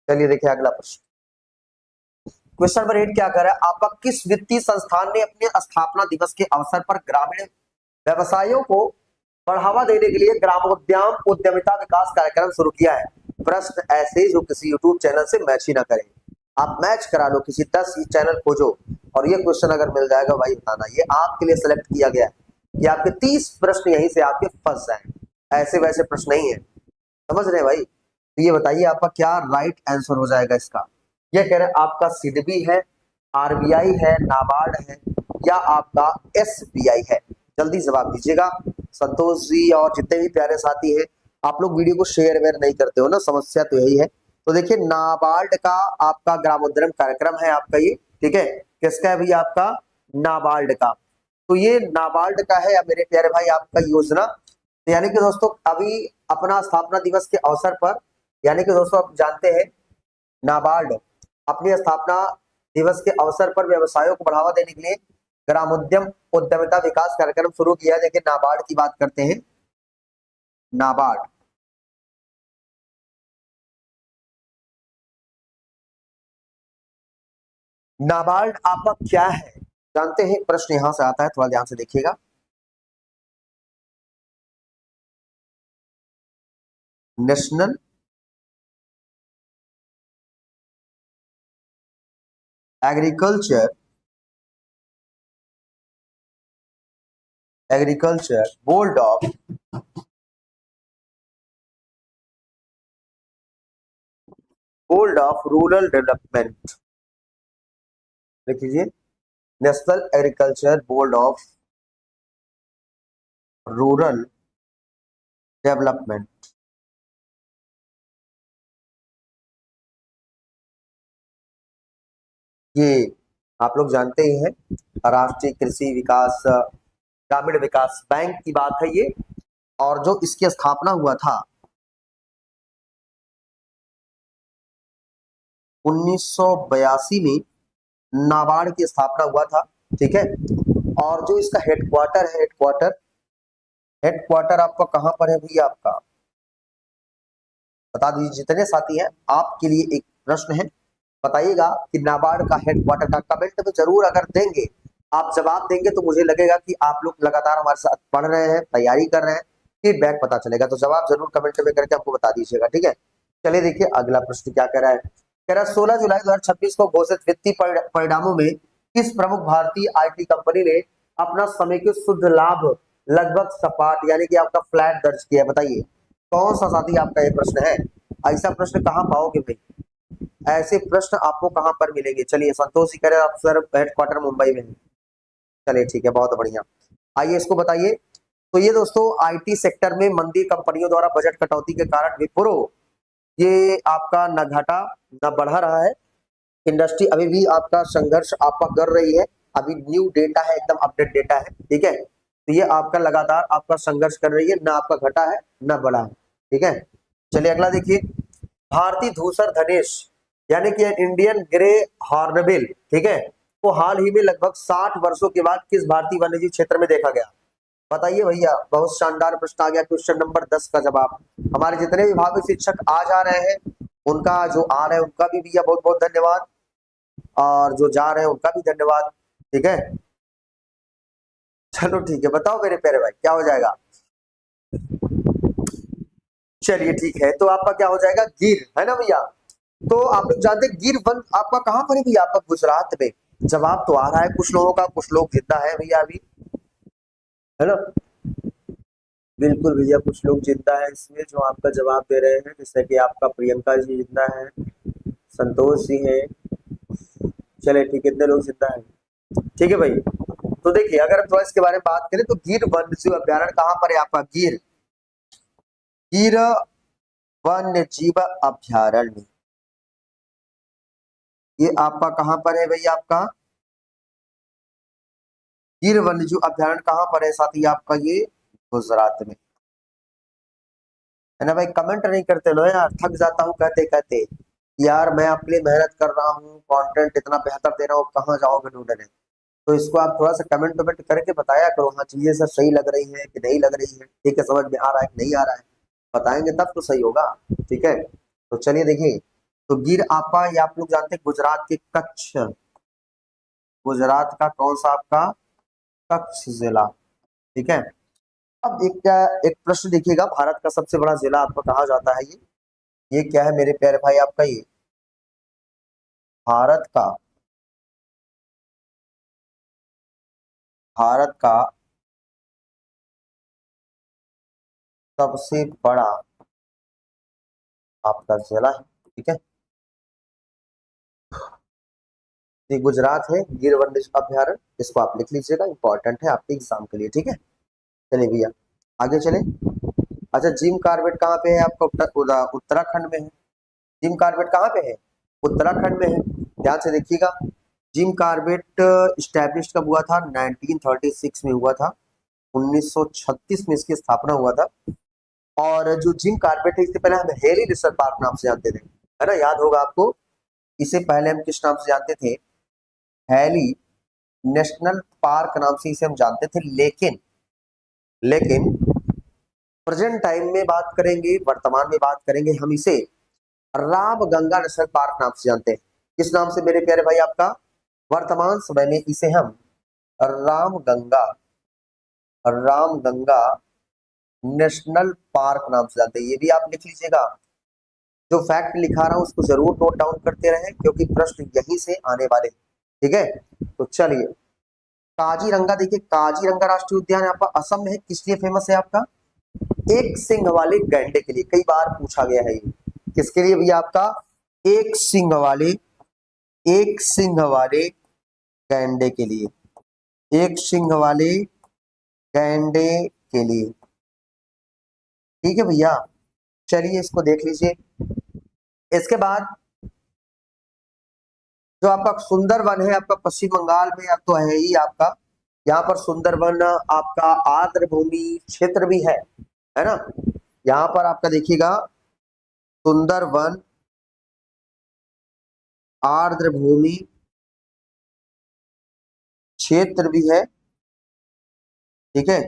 चलिए देखिए अगला प्रश्न, क्वेश्चन नंबर 8 क्या कर रहा है आपका, किस वित्तीय संस्थान ने अपने स्थापना दिवस के अवसर पर ग्रामीण व्यवसायों को बढ़ावा देने के लिए ग्रामोद्यम उद्यमिता विकास कार्यक्रम शुरू किया है। प्रश्न ऐसे जो किसी यूट्यूब चैनल से मैच ही ना करें, आप मैच करा लो, किसी 10 चैनल खोजो और ये क्वेश्चन अगर मिल जाएगा भाई बताना, ये आपके लिए सिलेक्ट किया गया है कि आपके 30 प्रश्न यहीं से आपके फंस जाए, ऐसे वैसे प्रश्न नहीं है, समझ रहे हैं भाई। तो ये बताइए आपका क्या राइट आंसर हो जाएगा इसका। ये कह रहे हैं आपका सिडबी है, आरबीआई है, नाबार्ड है, या आपका एसबीआई है। जल्दी जवाब दीजिएगा। संतोष जी और जितने भी प्यारे साथी हैं, आप लोग वीडियो को शेयर वेयर नहीं करते हो ना, समस्या तो यही है। तो देखिए नाबार्ड का आपका ग्रामोद्यम कार्यक्रम है आपका ये, ठीक है, किसका है भैया, आपका नाबार्ड का। तो ये नाबार्ड का है मेरे प्यारे भाई आपका योजना। तो यानी कि दोस्तों अभी अपना स्थापना दिवस के अवसर पर, यानी कि दोस्तों आप जानते हैं नाबार्ड अपनी स्थापना दिवस के अवसर पर व्यवसायों को बढ़ावा देने के लिए ग्रामोद्यम उद्यमिता विकास कार्यक्रम शुरू किया। देखिए नाबार्ड की बात करते हैं, नाबार्ड नाबार्ड आपका क्या है जानते हैं, प्रश्न यहां से आता है, थोड़ा ध्यान से देखिएगा। National agriculture board of rural development, लिख लीजिए, national agriculture board of rural development. ये आप लोग जानते ही हैं, राष्ट्रीय कृषि विकास ग्रामीण विकास बैंक की बात है ये। और जो इसकी स्थापना हुआ था 1982 में नाबार्ड की स्थापना हुआ था, ठीक है। और जो इसका हेडक्वार्टर है, हेडक्वार्टर आपका कहां पर है भैया, आपका बता दीजिए जितने साथी हैं, आपके लिए एक प्रश्न है, बताइएगा कि नाबार्ड का हेडक्वार्टर का कमेंट में जरूर अगर देंगे, आप जवाब देंगे तो मुझे लगेगा कि आप लोग लगातार हमारे साथ पढ़ रहे हैं, तैयारी कर रहे हैं, फीडबैक पता चलेगा। तो जवाब जरूर कमेंट में करके हमको बता दीजिएगा, ठीक है। चलिए देखिए अगला प्रश्न क्या कह रहा है, कह रहा है 16 जुलाई 2026 को घोषित वित्तीय परिणामों में किस प्रमुख भारतीय आईटी कंपनी ने अपना समेकित शुद्ध लाभ लगभग सपाट यानी कि आपका फ्लैट दर्ज किया, बताइए कौन सा साथी आपका ये प्रश्न है। ऐसा प्रश्न कहाँ पाओगे भाई, ऐसे प्रश्न आपको कहां पर मिलेंगे। चलिए संतोष जी कह रहे हैं आप सर हेडक्वार्टर मुंबई में है, चलिए ठीक है, बहुत बढ़िया। आइए इसको बताइए। तो ये दोस्तों आईटी सेक्टर में मंदी, कंपनियों द्वारा बजट कटौती के कारण विप्रो ये आपका न घटा न बढ़ा रहा है, इंडस्ट्री अभी भी आपका संघर्ष आपका कर रही है, अभी न्यू डेटा है, एकदम अपडेट डेटा है, ठीक है। तो ये आपका लगातार आपका संघर्ष कर रही है, ना आपका घटा है ना बढ़ा है, ठीक है। चलिए अगला देखिए, भारतीय धूसर धनेश यानी कि इंडियन ग्रे हॉर्नबिल, ठीक है, वो हाल ही में लगभग 60 वर्षों के बाद किस भारतीय वन्यजीव क्षेत्र में देखा गया, बताइए भैया। बहुत शानदार प्रश्न आ गया, क्वेश्चन नंबर 10 का जवाब। हमारे जितने भी भावी शिक्षक आ जा रहे हैं, उनका जो आ रहे हैं उनका भी भैया बहुत बहुत धन्यवाद, और जो जा रहे हैं उनका भी धन्यवाद, ठीक है। चलो ठीक है, बताओ मेरे प्यारे भाई क्या हो जाएगा। चलिए ठीक है, तो आपका क्या हो जाएगा, गिर, है ना भैया। तो आप लोग जानते हैं गिर वन आपका कहां पर है भैया, आपका गुजरात में। जवाब तो आ रहा है कुछ लोगों का, कुछ लोग जिंदा है भैया अभी, है ना। बिल्कुल भैया कुछ लोग जिंदा है इसमें जो आपका जवाब दे रहे हैं, जैसे कि आपका प्रियंका जी जिंदा है, संतोष जी है, चले ठीक है, इतने लोग जिंदा है, ठीक है भाई। तो देखिए अगर हम थोड़ा इसके बारे में बात करें तो गिर वन्य जीव अभ्यारण्य कहां पर है आपका, गिर गिर वन्य जीव अभ्यारण्य, ये आपका कहां पर है भैया, आपका गिर वन्य जीव अभ्यारण्य कहां पर है साथी, आपका ये गुजरात में, है ना भाई। कमेंट नहीं करते लो यार, थक जाता हूँ कहते कहते, यार मैं अपने लिए मेहनत कर रहा हूँ, कंटेंट इतना बेहतर दे रहा हूँ, कहाँ जाओगे ढूंढने। तो इसको आप थोड़ा सा कमेंट कमेंट करके बताया करो, हाँ चीजें सब सही लग रही है कि नहीं लग रही है, ठीक है, समझ में आ रहा है कि नहीं आ रहा है, बताएंगे तब तो सही होगा, ठीक है। तो चलिए देखिए, तो गिर आपका ये आप लोग जानते हैं गुजरात के कच्छ, गुजरात का कौन सा आपका कच्छ जिला, ठीक है। अब एक प्रश्न देखिएगा, भारत का सबसे बड़ा जिला आपको कहा जाता है ये क्या है मेरे प्यारे भाई आपका, ये भारत का भारत का सबसे बड़ा आपका जिला है, ठीक है। ये गुजरात है, गिर वन्य अभ्यारण्य, इसको आप लिख लीजिएगा, इंपॉर्टेंट है आपके एग्जाम के लिए, ठीक है। चलिए भैया आगे चले। अच्छा, जिम कार्बेट कहाँ पे है आपका? उत्तराखंड में है। जिम कार्बेट कहाँ पे है? उत्तराखंड में है। ध्यान से देखिएगा। जिम कार्बेट स्टैब्लिश कब हुआ था? 1936 में हुआ था। 1936 में इसकी स्थापना हुआ था। और जो जिम कार्बेट है, इससे पहले हम हेली रिसर्च पार्क नाम से जानते थे, है ना, याद होगा आपको। इसे पहले हम किस नाम से जानते थे? हेली नेशनल पार्क नाम से इसे हम जानते थे। लेकिन लेकिन प्रेजेंट टाइम में बात करेंगे, वर्तमान में बात करेंगे, हम इसे रामगंगा नेशनल पार्क नाम से जानते हैं। किस नाम से मेरे प्यारे भाई? आपका वर्तमान समय में इसे हम रामगंगा रामगंगा नेशनल पार्क नाम से जानते हैं। ये भी आप लिख लीजिएगा। जो फैक्ट लिखा रहा हूं उसको जरूर नोट डाउन करते रहें, क्योंकि प्रश्न यहीं से आने वाले। ठीक है, तो चलिए। काजीरंगा, देखिए काजीरंगा राष्ट्रीय उद्यान आपका असम में है। किस लिए फेमस है आपका? एक सिंह वाले गैंडे के लिए। कई बार पूछा गया है ये। किसके लिए भैया? आपका एक सिंह वाले गैंडे के लिए। एक सिंह वाले गैंडे के लिए। ठीक है भैया, चलिए इसको देख लीजिए। इसके बाद जो आपका सुंदरवन है आपका पश्चिम बंगाल में, अब तो है ही आपका। यहाँ पर सुंदरवन आपका आर्द्र भूमि क्षेत्र भी है ना। यहाँ पर आपका देखिएगा, सुंदरवन आर्द्र भूमि क्षेत्र भी है। ठीक है,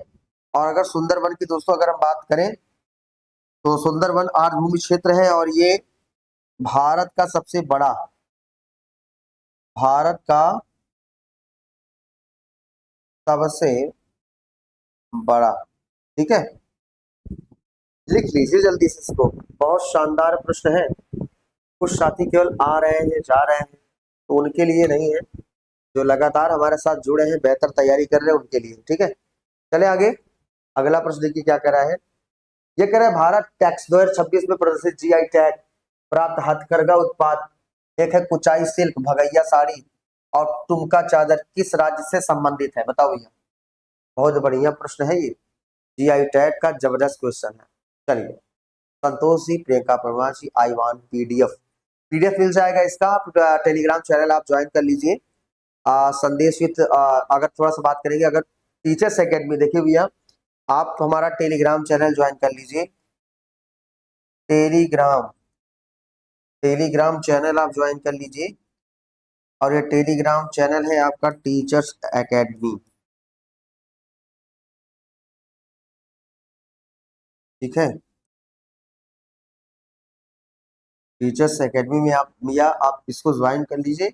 और अगर सुंदरवन की दोस्तों अगर हम बात करें, तो सुंदरवन आर्द्र भूमि क्षेत्र है, और ये भारत का सबसे बड़ा, भारत का सबसे बड़ा, ठीक है, लिख लीजिए जल्दी से इसको। बहुत शानदार प्रश्न है। कुछ साथी केवल आ रहे हैं जा रहे हैं, तो उनके लिए नहीं है। जो लगातार हमारे साथ जुड़े हैं, बेहतर तैयारी कर रहे हैं, उनके लिए। ठीक है, चले आगे। अगला प्रश्न देखिए क्या कह रहा है। ये कह रहा है भारत टैक्स 2026 में प्रदर्शित जीआई टैग प्राप्त हथकरघा उत्पाद, एक है कुचाई सिल्क, भगैया साड़ी और टुमका चादर, किस राज्य से संबंधित है? बताओ भैया। बहुत बढ़िया प्रश्न है ये। जीआई टैग का जबरदस्त क्वेश्चन है। चलिए, संतोष जी, प्रियंका परमार जी, आई वांट पीडीएफ। पीडीएफ मिल जाएगा इसका। आप टेलीग्राम चैनल आप ज्वाइन कर लीजिए। संदेश विद, अगर थोड़ा सा बात करेंगे, अगर टीचर्स एकेडमी, देखिए भैया, आप हमारा टेलीग्राम चैनल ज्वाइन कर लीजिए। टेलीग्राम टेलीग्राम चैनल आप ज्वाइन कर लीजिए, और ये टेलीग्राम चैनल है आपका टीचर्स एकेडमी। ठीक है, टीचर्स एकेडमी में आप इसको ज्वाइन कर लीजिए।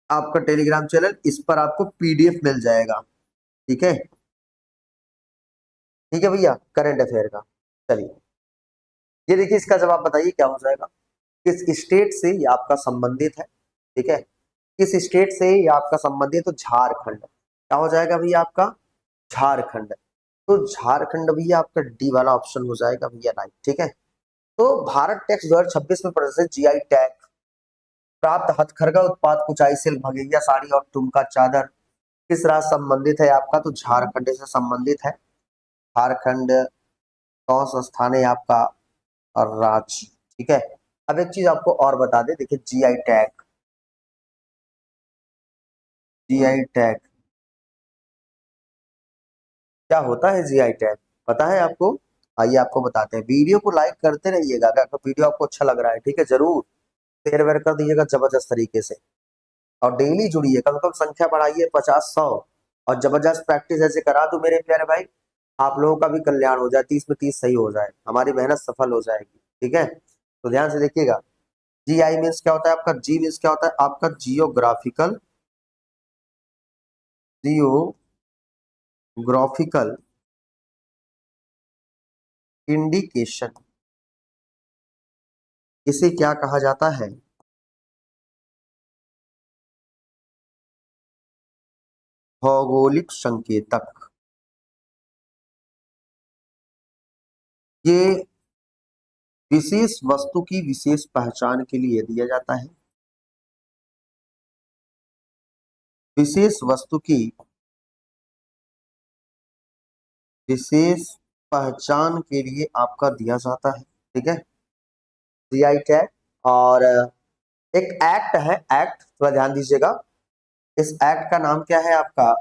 आपका टेलीग्राम चैनल, इस पर आपको पीडीएफ मिल जाएगा। ठीक है, ठीक है भैया, करंट अफेयर का। चलिए, ये देखिए, इसका जवाब बताइए क्या हो जाएगा। किस स्टेट से ये आपका संबंधित है? ठीक है, किस स्टेट से ये आपका संबंधित? तो झारखंड। क्या हो जाएगा भैया आपका? झारखंड। तो झारखंड भैया आपका डी वाला ऑप्शन हो जाएगा भैया, राइट। ठीक है, तो भारत टैक्स 2026 में प्रदर्शित जीआई टैग प्राप्त हथकरघा उत्पाद कुचाई सिल्क, भगैया साड़ी और टुमका चादर किस राज्य संबंधित है आपका? तो झारखंड से संबंधित है। झारखंड कौन सा स्थान है आपका? और राज्य। ठीक है, अब एक चीज आपको और बता दे, देखिए जीआई टैग क्या होता है? जीआई टैग पता है आपको? आइए आपको बताते हैं। वीडियो को लाइक करते रहिएगा अगर वीडियो आपको अच्छा लग रहा है। ठीक है, जरूर शेयर वेयर कर दीजिएगा जबरदस्त तरीके से, और डेली जुड़िए, कम से कम संख्या बढ़ाइए 50-100, और जबरदस्त प्रैक्टिस ऐसे करा दूं मेरे प्यारे भाई, आप लोगों का भी कल्याण हो जाए, 30 में 30 सही हो जाए, हमारी मेहनत सफल हो जाएगी। ठीक है, तो ध्यान से देखिएगा। जी आई मीन्स क्या होता है आपका? जी मीन्स क्या होता है आपका? Geographical indication. इसे क्या कहा जाता है? भौगोलिक संकेतक। ये विशेष वस्तु की विशेष पहचान के लिए दिया जाता है। विशेष वस्तु की विशेष पहचान के लिए आपका दिया जाता है, ठीक है, जीआई टैग। और एक एक्ट है, एक्ट थोड़ा ध्यान दीजिएगा, इस एक्ट का नाम क्या है आपका,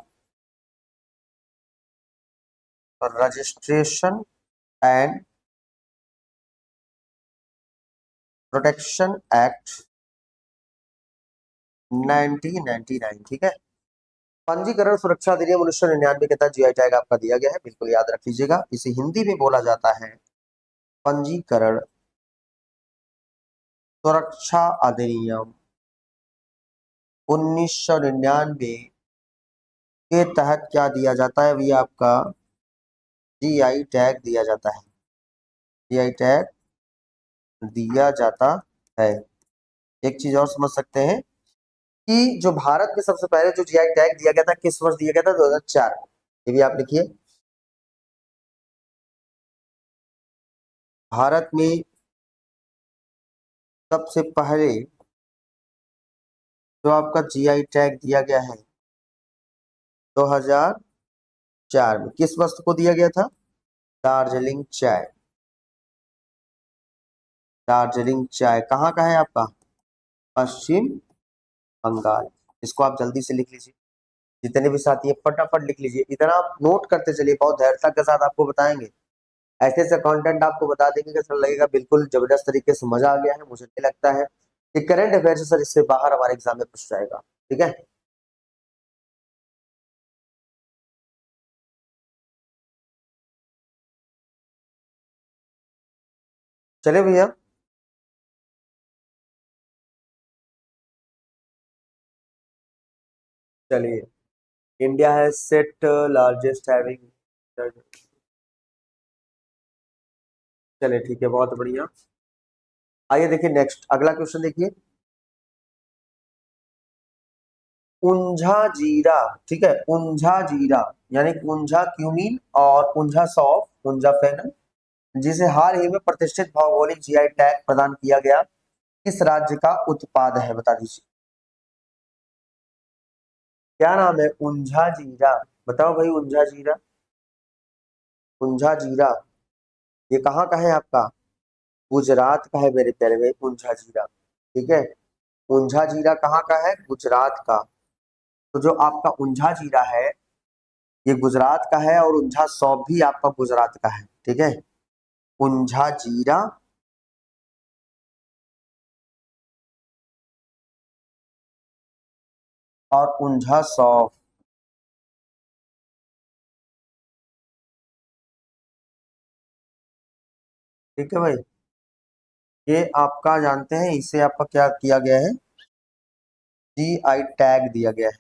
रजिस्ट्रेशन एंड प्रोटेक्शन एक्ट 1999, ठीक है। पंजीकरण सुरक्षा अधिनियम 1999 के तहत जीआई टैग आपका दिया गया है, बिल्कुल याद रख लीजिएगा। इसे हिंदी में बोला जाता है पंजीकरण सुरक्षा अधिनियम 1999 के तहत क्या दिया जाता है, ये आपका जीआई टैग दिया जाता है, जीआई टैग दिया जाता है। एक चीज और समझ सकते हैं कि जो भारत में सबसे पहले जो जीआई टैग दिया गया था किस वर्ष दिया गया था, 2004, ये भी आप लिखिए। भारत में सबसे पहले जो आपका जीआई टैग दिया गया है 2004 में, किस वस्तु को दिया गया था, दार्जिलिंग चाय। दार्जिलिंग चाय कहाँ का है आपका, पश्चिम बंगाल। इसको आप जल्दी से लिख लीजिए, जितने भी साथी हैं फटाफट लिख लीजिए, इतना आप नोट करते चलिए, बहुत धैर्यता के साथ आपको बताएंगे, ऐसे ऐसे कंटेंट आपको बता देंगे कि सर लगेगा बिल्कुल जबरदस्त तरीके से मजा आ गया है। मुझे नहीं लगता है कि करंट अफेयर से सर इससे बाहर हमारे एग्जाम में पूछ जाएगा, ठीक है। चले भैया, चलिए। इंडिया है सेट लार्जेस्ट हैविंग, चलिए ठीक है, बहुत बढ़िया। आइए देखिए नेक्स्ट अगला क्वेश्चन देखिए, उंझा जीरा, ठीक है, उंझा जीरा यानी उंझा क्यूमीन और उंझा सौंफ, उंझा फेनल, जिसे हाल ही में प्रतिष्ठित भौगोलिक जीआई टैग प्रदान किया गया, किस राज्य का उत्पाद है, बता दीजिए। क्या नाम है, उंझा जीरा, बताओ भाई, उंझा जीरा, उंझा जीरा ये कहाँ का है आपका, गुजरात का है मेरे प्यारे भाई, उंझा जीरा, ठीक है। उंझा जीरा कहाँ का है, गुजरात का। तो जो आपका उंझा जीरा है ये गुजरात का है, और उंझा सौंफ भी आपका गुजरात का है, ठीक है। उंझा जीरा और उंझा सौंफ, ठीक है भाई। ये आपका जानते हैं इसे आपका क्या किया गया है, जीआई टैग दिया गया है।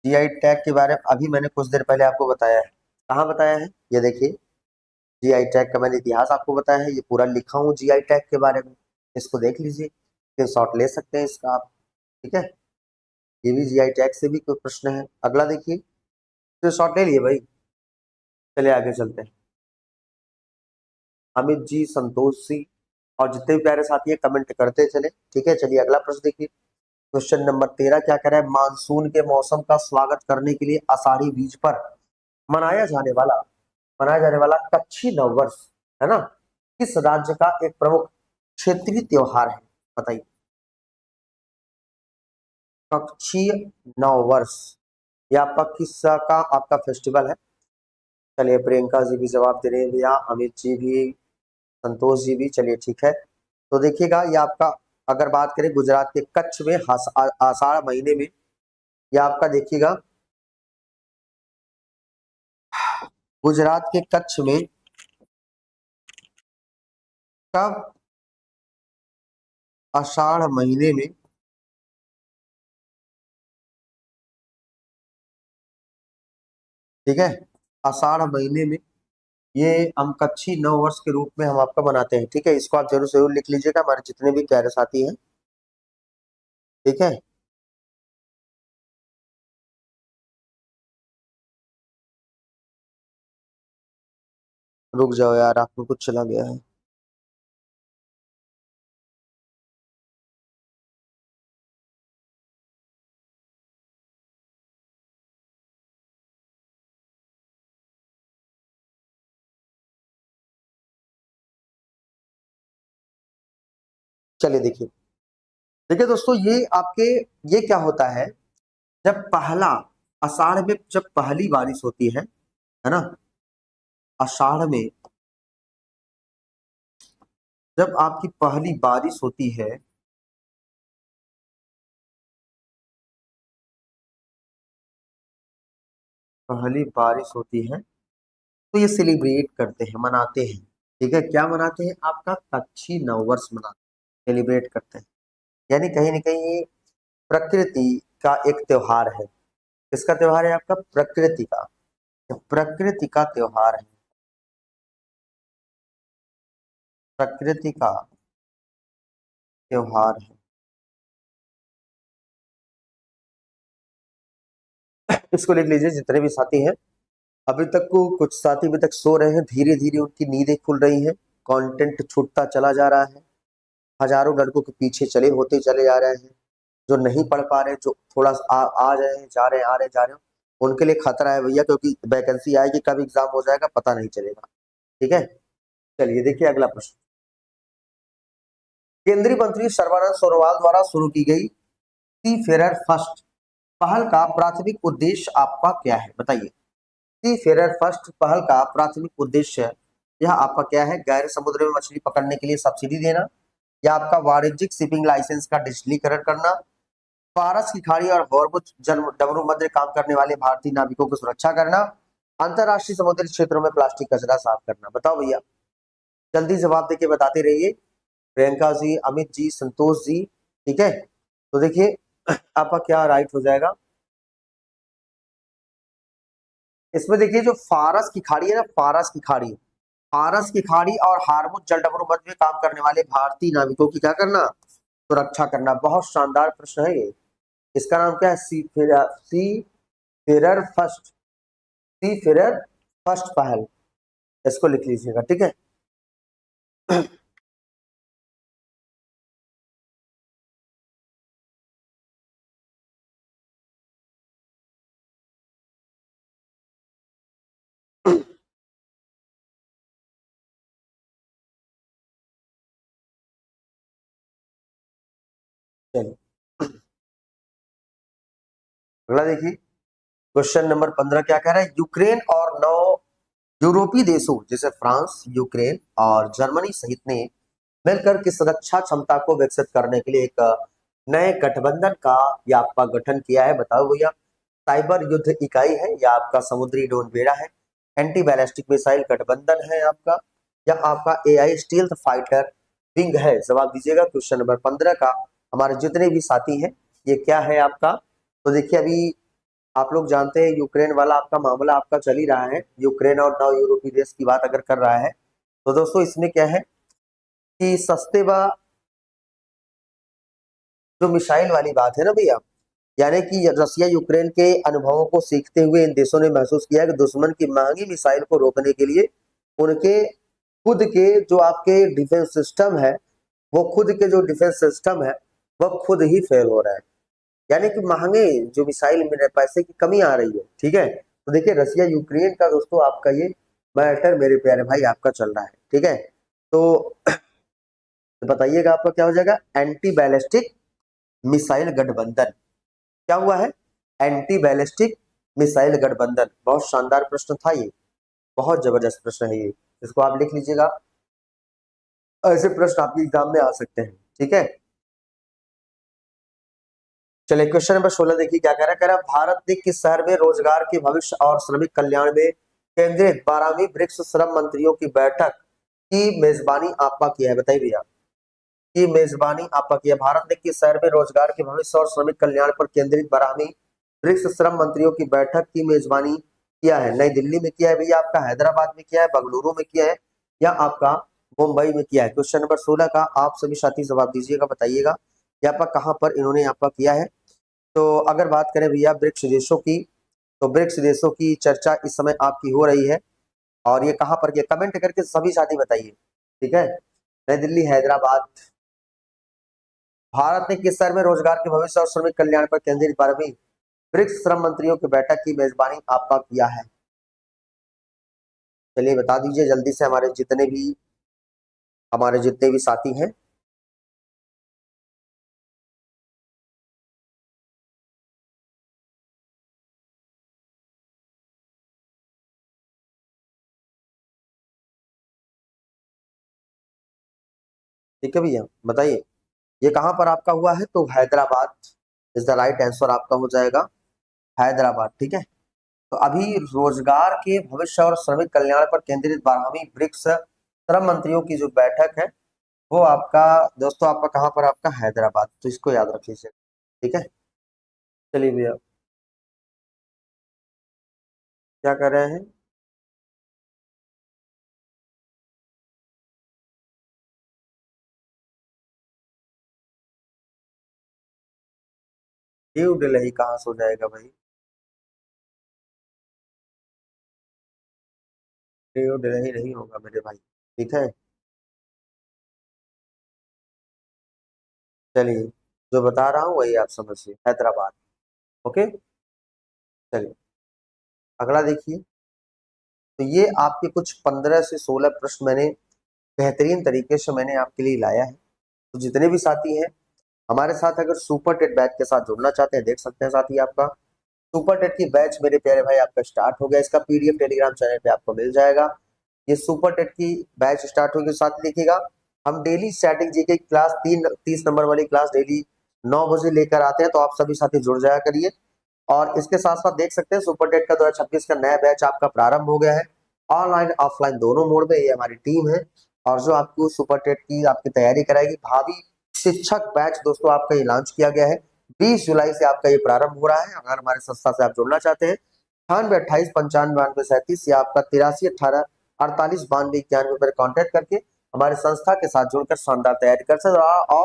जीआई टैग के बारे में अभी मैंने कुछ देर पहले आपको बताया है, कहाँ बताया है, ये देखिए, जीआई टैग का मैंने इतिहास आपको बताया है, ये पूरा लिखा हूँ जीआई टैग के बारे में, इसको देख लीजिए, फिर शॉर्ट ले सकते हैं इसका आप, ठीक है। ये भी जीआई टैग से भी कोई प्रश्न है, अगला देखिए, फिर शॉर्ट ले लिए भाई। चलिए आगे चलते हैं, अमित जी, संतोष जी और जितने भी प्यारे साथी है कमेंट करते चले, ठीक है। चलिए अगला प्रश्न देखिए, क्वेश्चन नंबर 13 क्या कह रहा है, मानसून के मौसम का स्वागत करने के लिए आषाढ़ी बीज पर मनाया जाने वाला मनाया जाने वाला कच्छी नववर्ष, है ना, किस राज्य का एक प्रमुख क्षेत्रीय त्योहार है, बताइए। कच्छी नववर्ष ये आपका किस का आपका फेस्टिवल है। चलिए प्रियंका जी भी जवाब दे रहे हैं भैया, अमित जी भी, संतोष जी भी, चलिए ठीक है। तो देखिएगा ये आपका, अगर बात करें गुजरात के कच्छ में आषाढ़ महीने में, ये आपका देखिएगा गुजरात के कच्छ में कब, आषाढ़ महीने में, ठीक है, आषाढ़ महीने में ये हम कच्छी नव वर्ष के रूप में हम आपका मनाते हैं, ठीक है। इसको आप जरूर जरूर लिख लीजिएगा, हमारे जितने भी प्यारे साथी हैं, ठीक है। रुक जाओ यार, आपको कुछ चला गया है। चलिए देखिए, देखिए दोस्तों, ये आपके ये क्या होता है, जब पहला आषाढ़ में जब पहली बारिश होती है ना, आषाढ़ में जब आपकी पहली बारिश होती है, पहली बारिश होती है तो ये सेलिब्रेट करते हैं, मनाते हैं। ठीक है, क्या मनाते हैं, आपका कच्छी नववर्ष मनाते हैं, सेलिब्रेट करते हैं। यानी कहीं ना कहीं ये प्रकृति का एक त्योहार है। किसका त्योहार है, आपका प्रकृति का, प्रकृति का त्योहार है, प्रकृति का त्योहार है। इसको लिख लीजिए जितने भी साथी हैं। अभी तक को कुछ साथी अभी तक सो रहे हैं, धीरे धीरे उनकी नींदें खुल रही हैं, कंटेंट छूटता चला जा रहा है, हजारों लड़कों के पीछे चले होते चले जा रहे हैं। जो नहीं पढ़ पा रहे, जो थोड़ा आ रहे हैं, जा रहे हैं, आ रहे जा रहे हो, उनके लिए खतरा है भैया, क्योंकि वैकेंसी आएगी, कब एग्जाम हो जाएगा पता नहीं चलेगा। ठीक है, चलिए देखिए अगला प्रश्न। केंद्रीय मंत्री सर्बानंद सोनोवाल द्वारा शुरू की गई सी फेरर फर्स्ट पहल का प्राथमिक उद्देश्य आपका क्या है, बताइए। सी फेरर फर्स्ट पहल का प्राथमिक उद्देश्य यह आपका क्या है, गैर समुद्र में मछली पकड़ने के लिए सब्सिडी देना, या आपका वाणिज्यिक शिपिंग लाइसेंस का डिजिटलीकरण करना, फारस की खाड़ी और हॉर्मुज डमरू मध्य काम करने वाले भारतीय नाविकों की सुरक्षा करना, अंतरराष्ट्रीय समुद्री क्षेत्रों में प्लास्टिक कचरा साफ करना। बताओ भैया, जल्दी जवाब देके बताते रहिए। प्रियंका जी, अमित जी, संतोष जी। ठीक है, तो देखिए आपका क्या राइट हो जाएगा इसमें। देखिए जो फारस की खाड़ी है ना, फारस की खाड़ी, फारस की खाड़ी और हार्मुज जलडमरू मध्य में काम करने वाले भारतीय नाविकों की क्या करना, सुरक्षा करना। बहुत शानदार प्रश्न है ये। इसका नाम क्या है, सी फेरर फर्स्ट, सी फेरर फर्स्ट पहल। इसको लिख लीजिएगा, ठीक है। चलिए अगला देखिए, क्वेश्चन नंबर 15 क्या कह रहा है, यूक्रेन और 9 यूरोपीय देशों जैसे फ्रांस, यूक्रेन और जर्मनी सहित ने मिलकर किस रक्षा क्षमता को विकसित करने के लिए एक नए गठबंधन का या आपका गठन किया है, बताओ भैया। साइबर युद्ध इकाई है, या आपका समुद्री ड्रोन बेड़ा है, एंटी बैलिस्टिक मिसाइल गठबंधन है आपका, या आपका एआई स्टील्थ फाइटर विंग है। जवाब दीजिएगा क्वेश्चन नंबर 15 का। हमारे जितने भी साथी हैं, ये क्या है आपका। तो देखिए अभी आप लोग जानते हैं यूक्रेन वाला आपका मामला आपका चल ही रहा है, यूक्रेन और 9 यूरोपीय देश की बात अगर कर रहा है, तो दोस्तों इसमें क्या है कि सस्ते व जो मिसाइल वाली बात है ना भैया, यानी कि रसिया यूक्रेन के अनुभवों को सीखते हुए इन देशों ने महसूस किया कि दुश्मन की महंगी मिसाइल को रोकने के लिए उनके खुद के जो आपके डिफेंस सिस्टम है, वो खुद के जो डिफेंस सिस्टम है वो खुद ही फेल हो रहा है। यानी कि महंगे जो मिसाइल मिल रहे, पैसे की कमी आ रही है। ठीक है, तो देखिए रसिया यूक्रेन का दोस्तों आपका ये मैटर मेरे प्यारे भाई आपका चल रहा है। ठीक है, तो बताइएगा आपका क्या हो जाएगा, एंटी बैलिस्टिक मिसाइल गठबंधन। क्या हुआ है, एंटी बैलिस्टिक मिसाइल गठबंधन। बहुत शानदार प्रश्न था ये, बहुत जबरदस्त प्रश्न है ये, इसको आप लिख लीजिएगा। ऐसे प्रश्न आपके एग्जाम में आ सकते हैं। ठीक है, चलिए क्वेश्चन नंबर 16 देखिए क्या कह रहा है, भारत ने किस शहर में रोजगार के भविष्य और श्रमिक कल्याण में केंद्रित 12वीं ब्रिक्स श्रम मंत्रियों की बैठक की मेजबानी आपका किया है, बताइए भैया। की मेजबानी आपका किया, भारत ने किस शहर में रोजगार के भविष्य और श्रमिक कल्याण पर केंद्रित 12वीं ब्रिक्स श्रम मंत्रियों की बैठक की मेजबानी किया है। नई दिल्ली में किया है भैया, आपका हैदराबाद में किया है, बेंगलुरु में किया है, या आपका मुंबई में किया है। क्वेश्चन नंबर 16 का आप सभी साथी जवाब दीजिएगा, बताइएगा यहाँ पर कहाँ पर इन्होंने आपका किया है। तो अगर बात करें भैया ब्रिक्स देशों की, तो ब्रिक्स देशों की चर्चा इस समय आपकी हो रही है, और ये कहाँ पर किया, कमेंट करके सभी साथी बताइए। ठीक है, नई दिल्ली, हैदराबाद। भारत ने किस शहर में रोजगार के भविष्य और श्रमिक कल्याण पर केंद्रित 12वीं ब्रिक्स श्रम मंत्रियों की बैठक की मेजबानी आपका किया है, चलिए बता दीजिए जल्दी से, हमारे जितने भी साथी हैं। ठीक है भैया, बताइए ये कहाँ पर आपका हुआ है? तो Hyderabad is the right answer आपका हो जाएगा, हैदराबाद। ठीक है, तो अभी रोजगार के भविष्य और श्रमिक कल्याण पर केंद्रित 12वीं ब्रिक्स श्रम मंत्रियों की जो बैठक है वो आपका दोस्तों आपका कहाँ पर? आपका हैदराबाद, तो इसको याद रख लीजिए। ठीक है, चलिए भैया क्या कर रहे हैं? न्यू दिल्ली कहाँ से हो जाएगा भाई? न्यू दिल्ली नहीं होगा मेरे भाई। ठीक है, चलिए जो बता रहा हूँ वही आप समझिए, हैदराबाद। ओके, चलिए अगला देखिए। तो ये आपके कुछ 15 से 16 प्रश्न मैंने बेहतरीन तरीके से मैंने आपके लिए लाया है। तो जितने भी साथी हैं हमारे साथ अगर सुपर टेट बैच के साथ जुड़ना चाहते हैं, देख सकते हैं साथी आपका सुपर टेट की बैच मेरे प्यारे भाई आपका स्टार्ट हो गया। इसका पीडीएफ टेलीग्राम चैनल पे आपको मिल जाएगा। ये सुपर टेट की बैच स्टार्ट होगी, साथ देखिएगा हम daily static GK class 30 number वाली क्लास डेली 9 बजे लेकर आते हैं, तो आप सभी साथी जुड़ जाया करिए। और इसके साथ साथ देख सकते हैं सुपर टेट का 2026 का नया बैच आपका प्रारंभ हो गया है, ऑनलाइन ऑफलाइन दोनों मोड में। ये हमारी टीम है और जो आपको सुपर टेट की आपकी तैयारी कराएगी। भावी शिक्षक बैच दोस्तों आपका ये लॉन्च किया गया है, 20 जुलाई से आपका ये प्रारंभ हो रहा है। अगर हमारे संस्था से आप जुड़ना चाहते हैं 9828 95 92 37 या आपका 83 18 48 92 91 पर कॉन्टेक्ट करके हमारे संस्था के साथ जुड़कर शानदार तैयारी कर सकते हैं।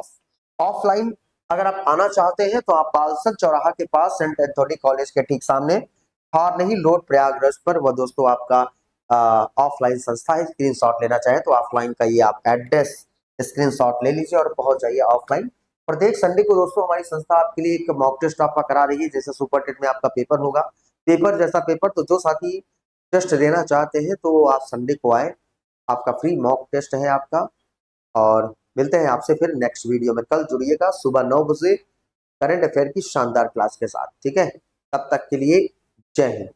ऑफलाइन अगर आप आना चाहते हैं तो आप पालसन चौराहा के पास सेंट एंथोनी कॉलेज के ठीक सामने हारनही रोड प्रयागराज पर वो दोस्तों आपका ऑफलाइन संस्था है। स्क्रीनशॉट लेना चाहें तो ऑफलाइन का ये आप एड्रेस स्क्रीनशॉट ले लीजिए और पहुंच जाइए ऑफलाइन। प्रत्येक संडे को दोस्तों हमारी संस्था आपके लिए एक मॉक टेस्ट आपका करा रही है। जैसे सुपर टेट में आपका पेपर होगा, पेपर जैसा पेपर, तो जो साथी टेस्ट देना चाहते हैं तो आप संडे को आए, आपका फ्री मॉक टेस्ट है आपका। और मिलते हैं आपसे फिर नेक्स्ट वीडियो में। कल जुड़िएगा सुबह 9 बजे करंट अफेयर की शानदार क्लास के साथ। ठीक है, तब तक के लिए जय हिंद।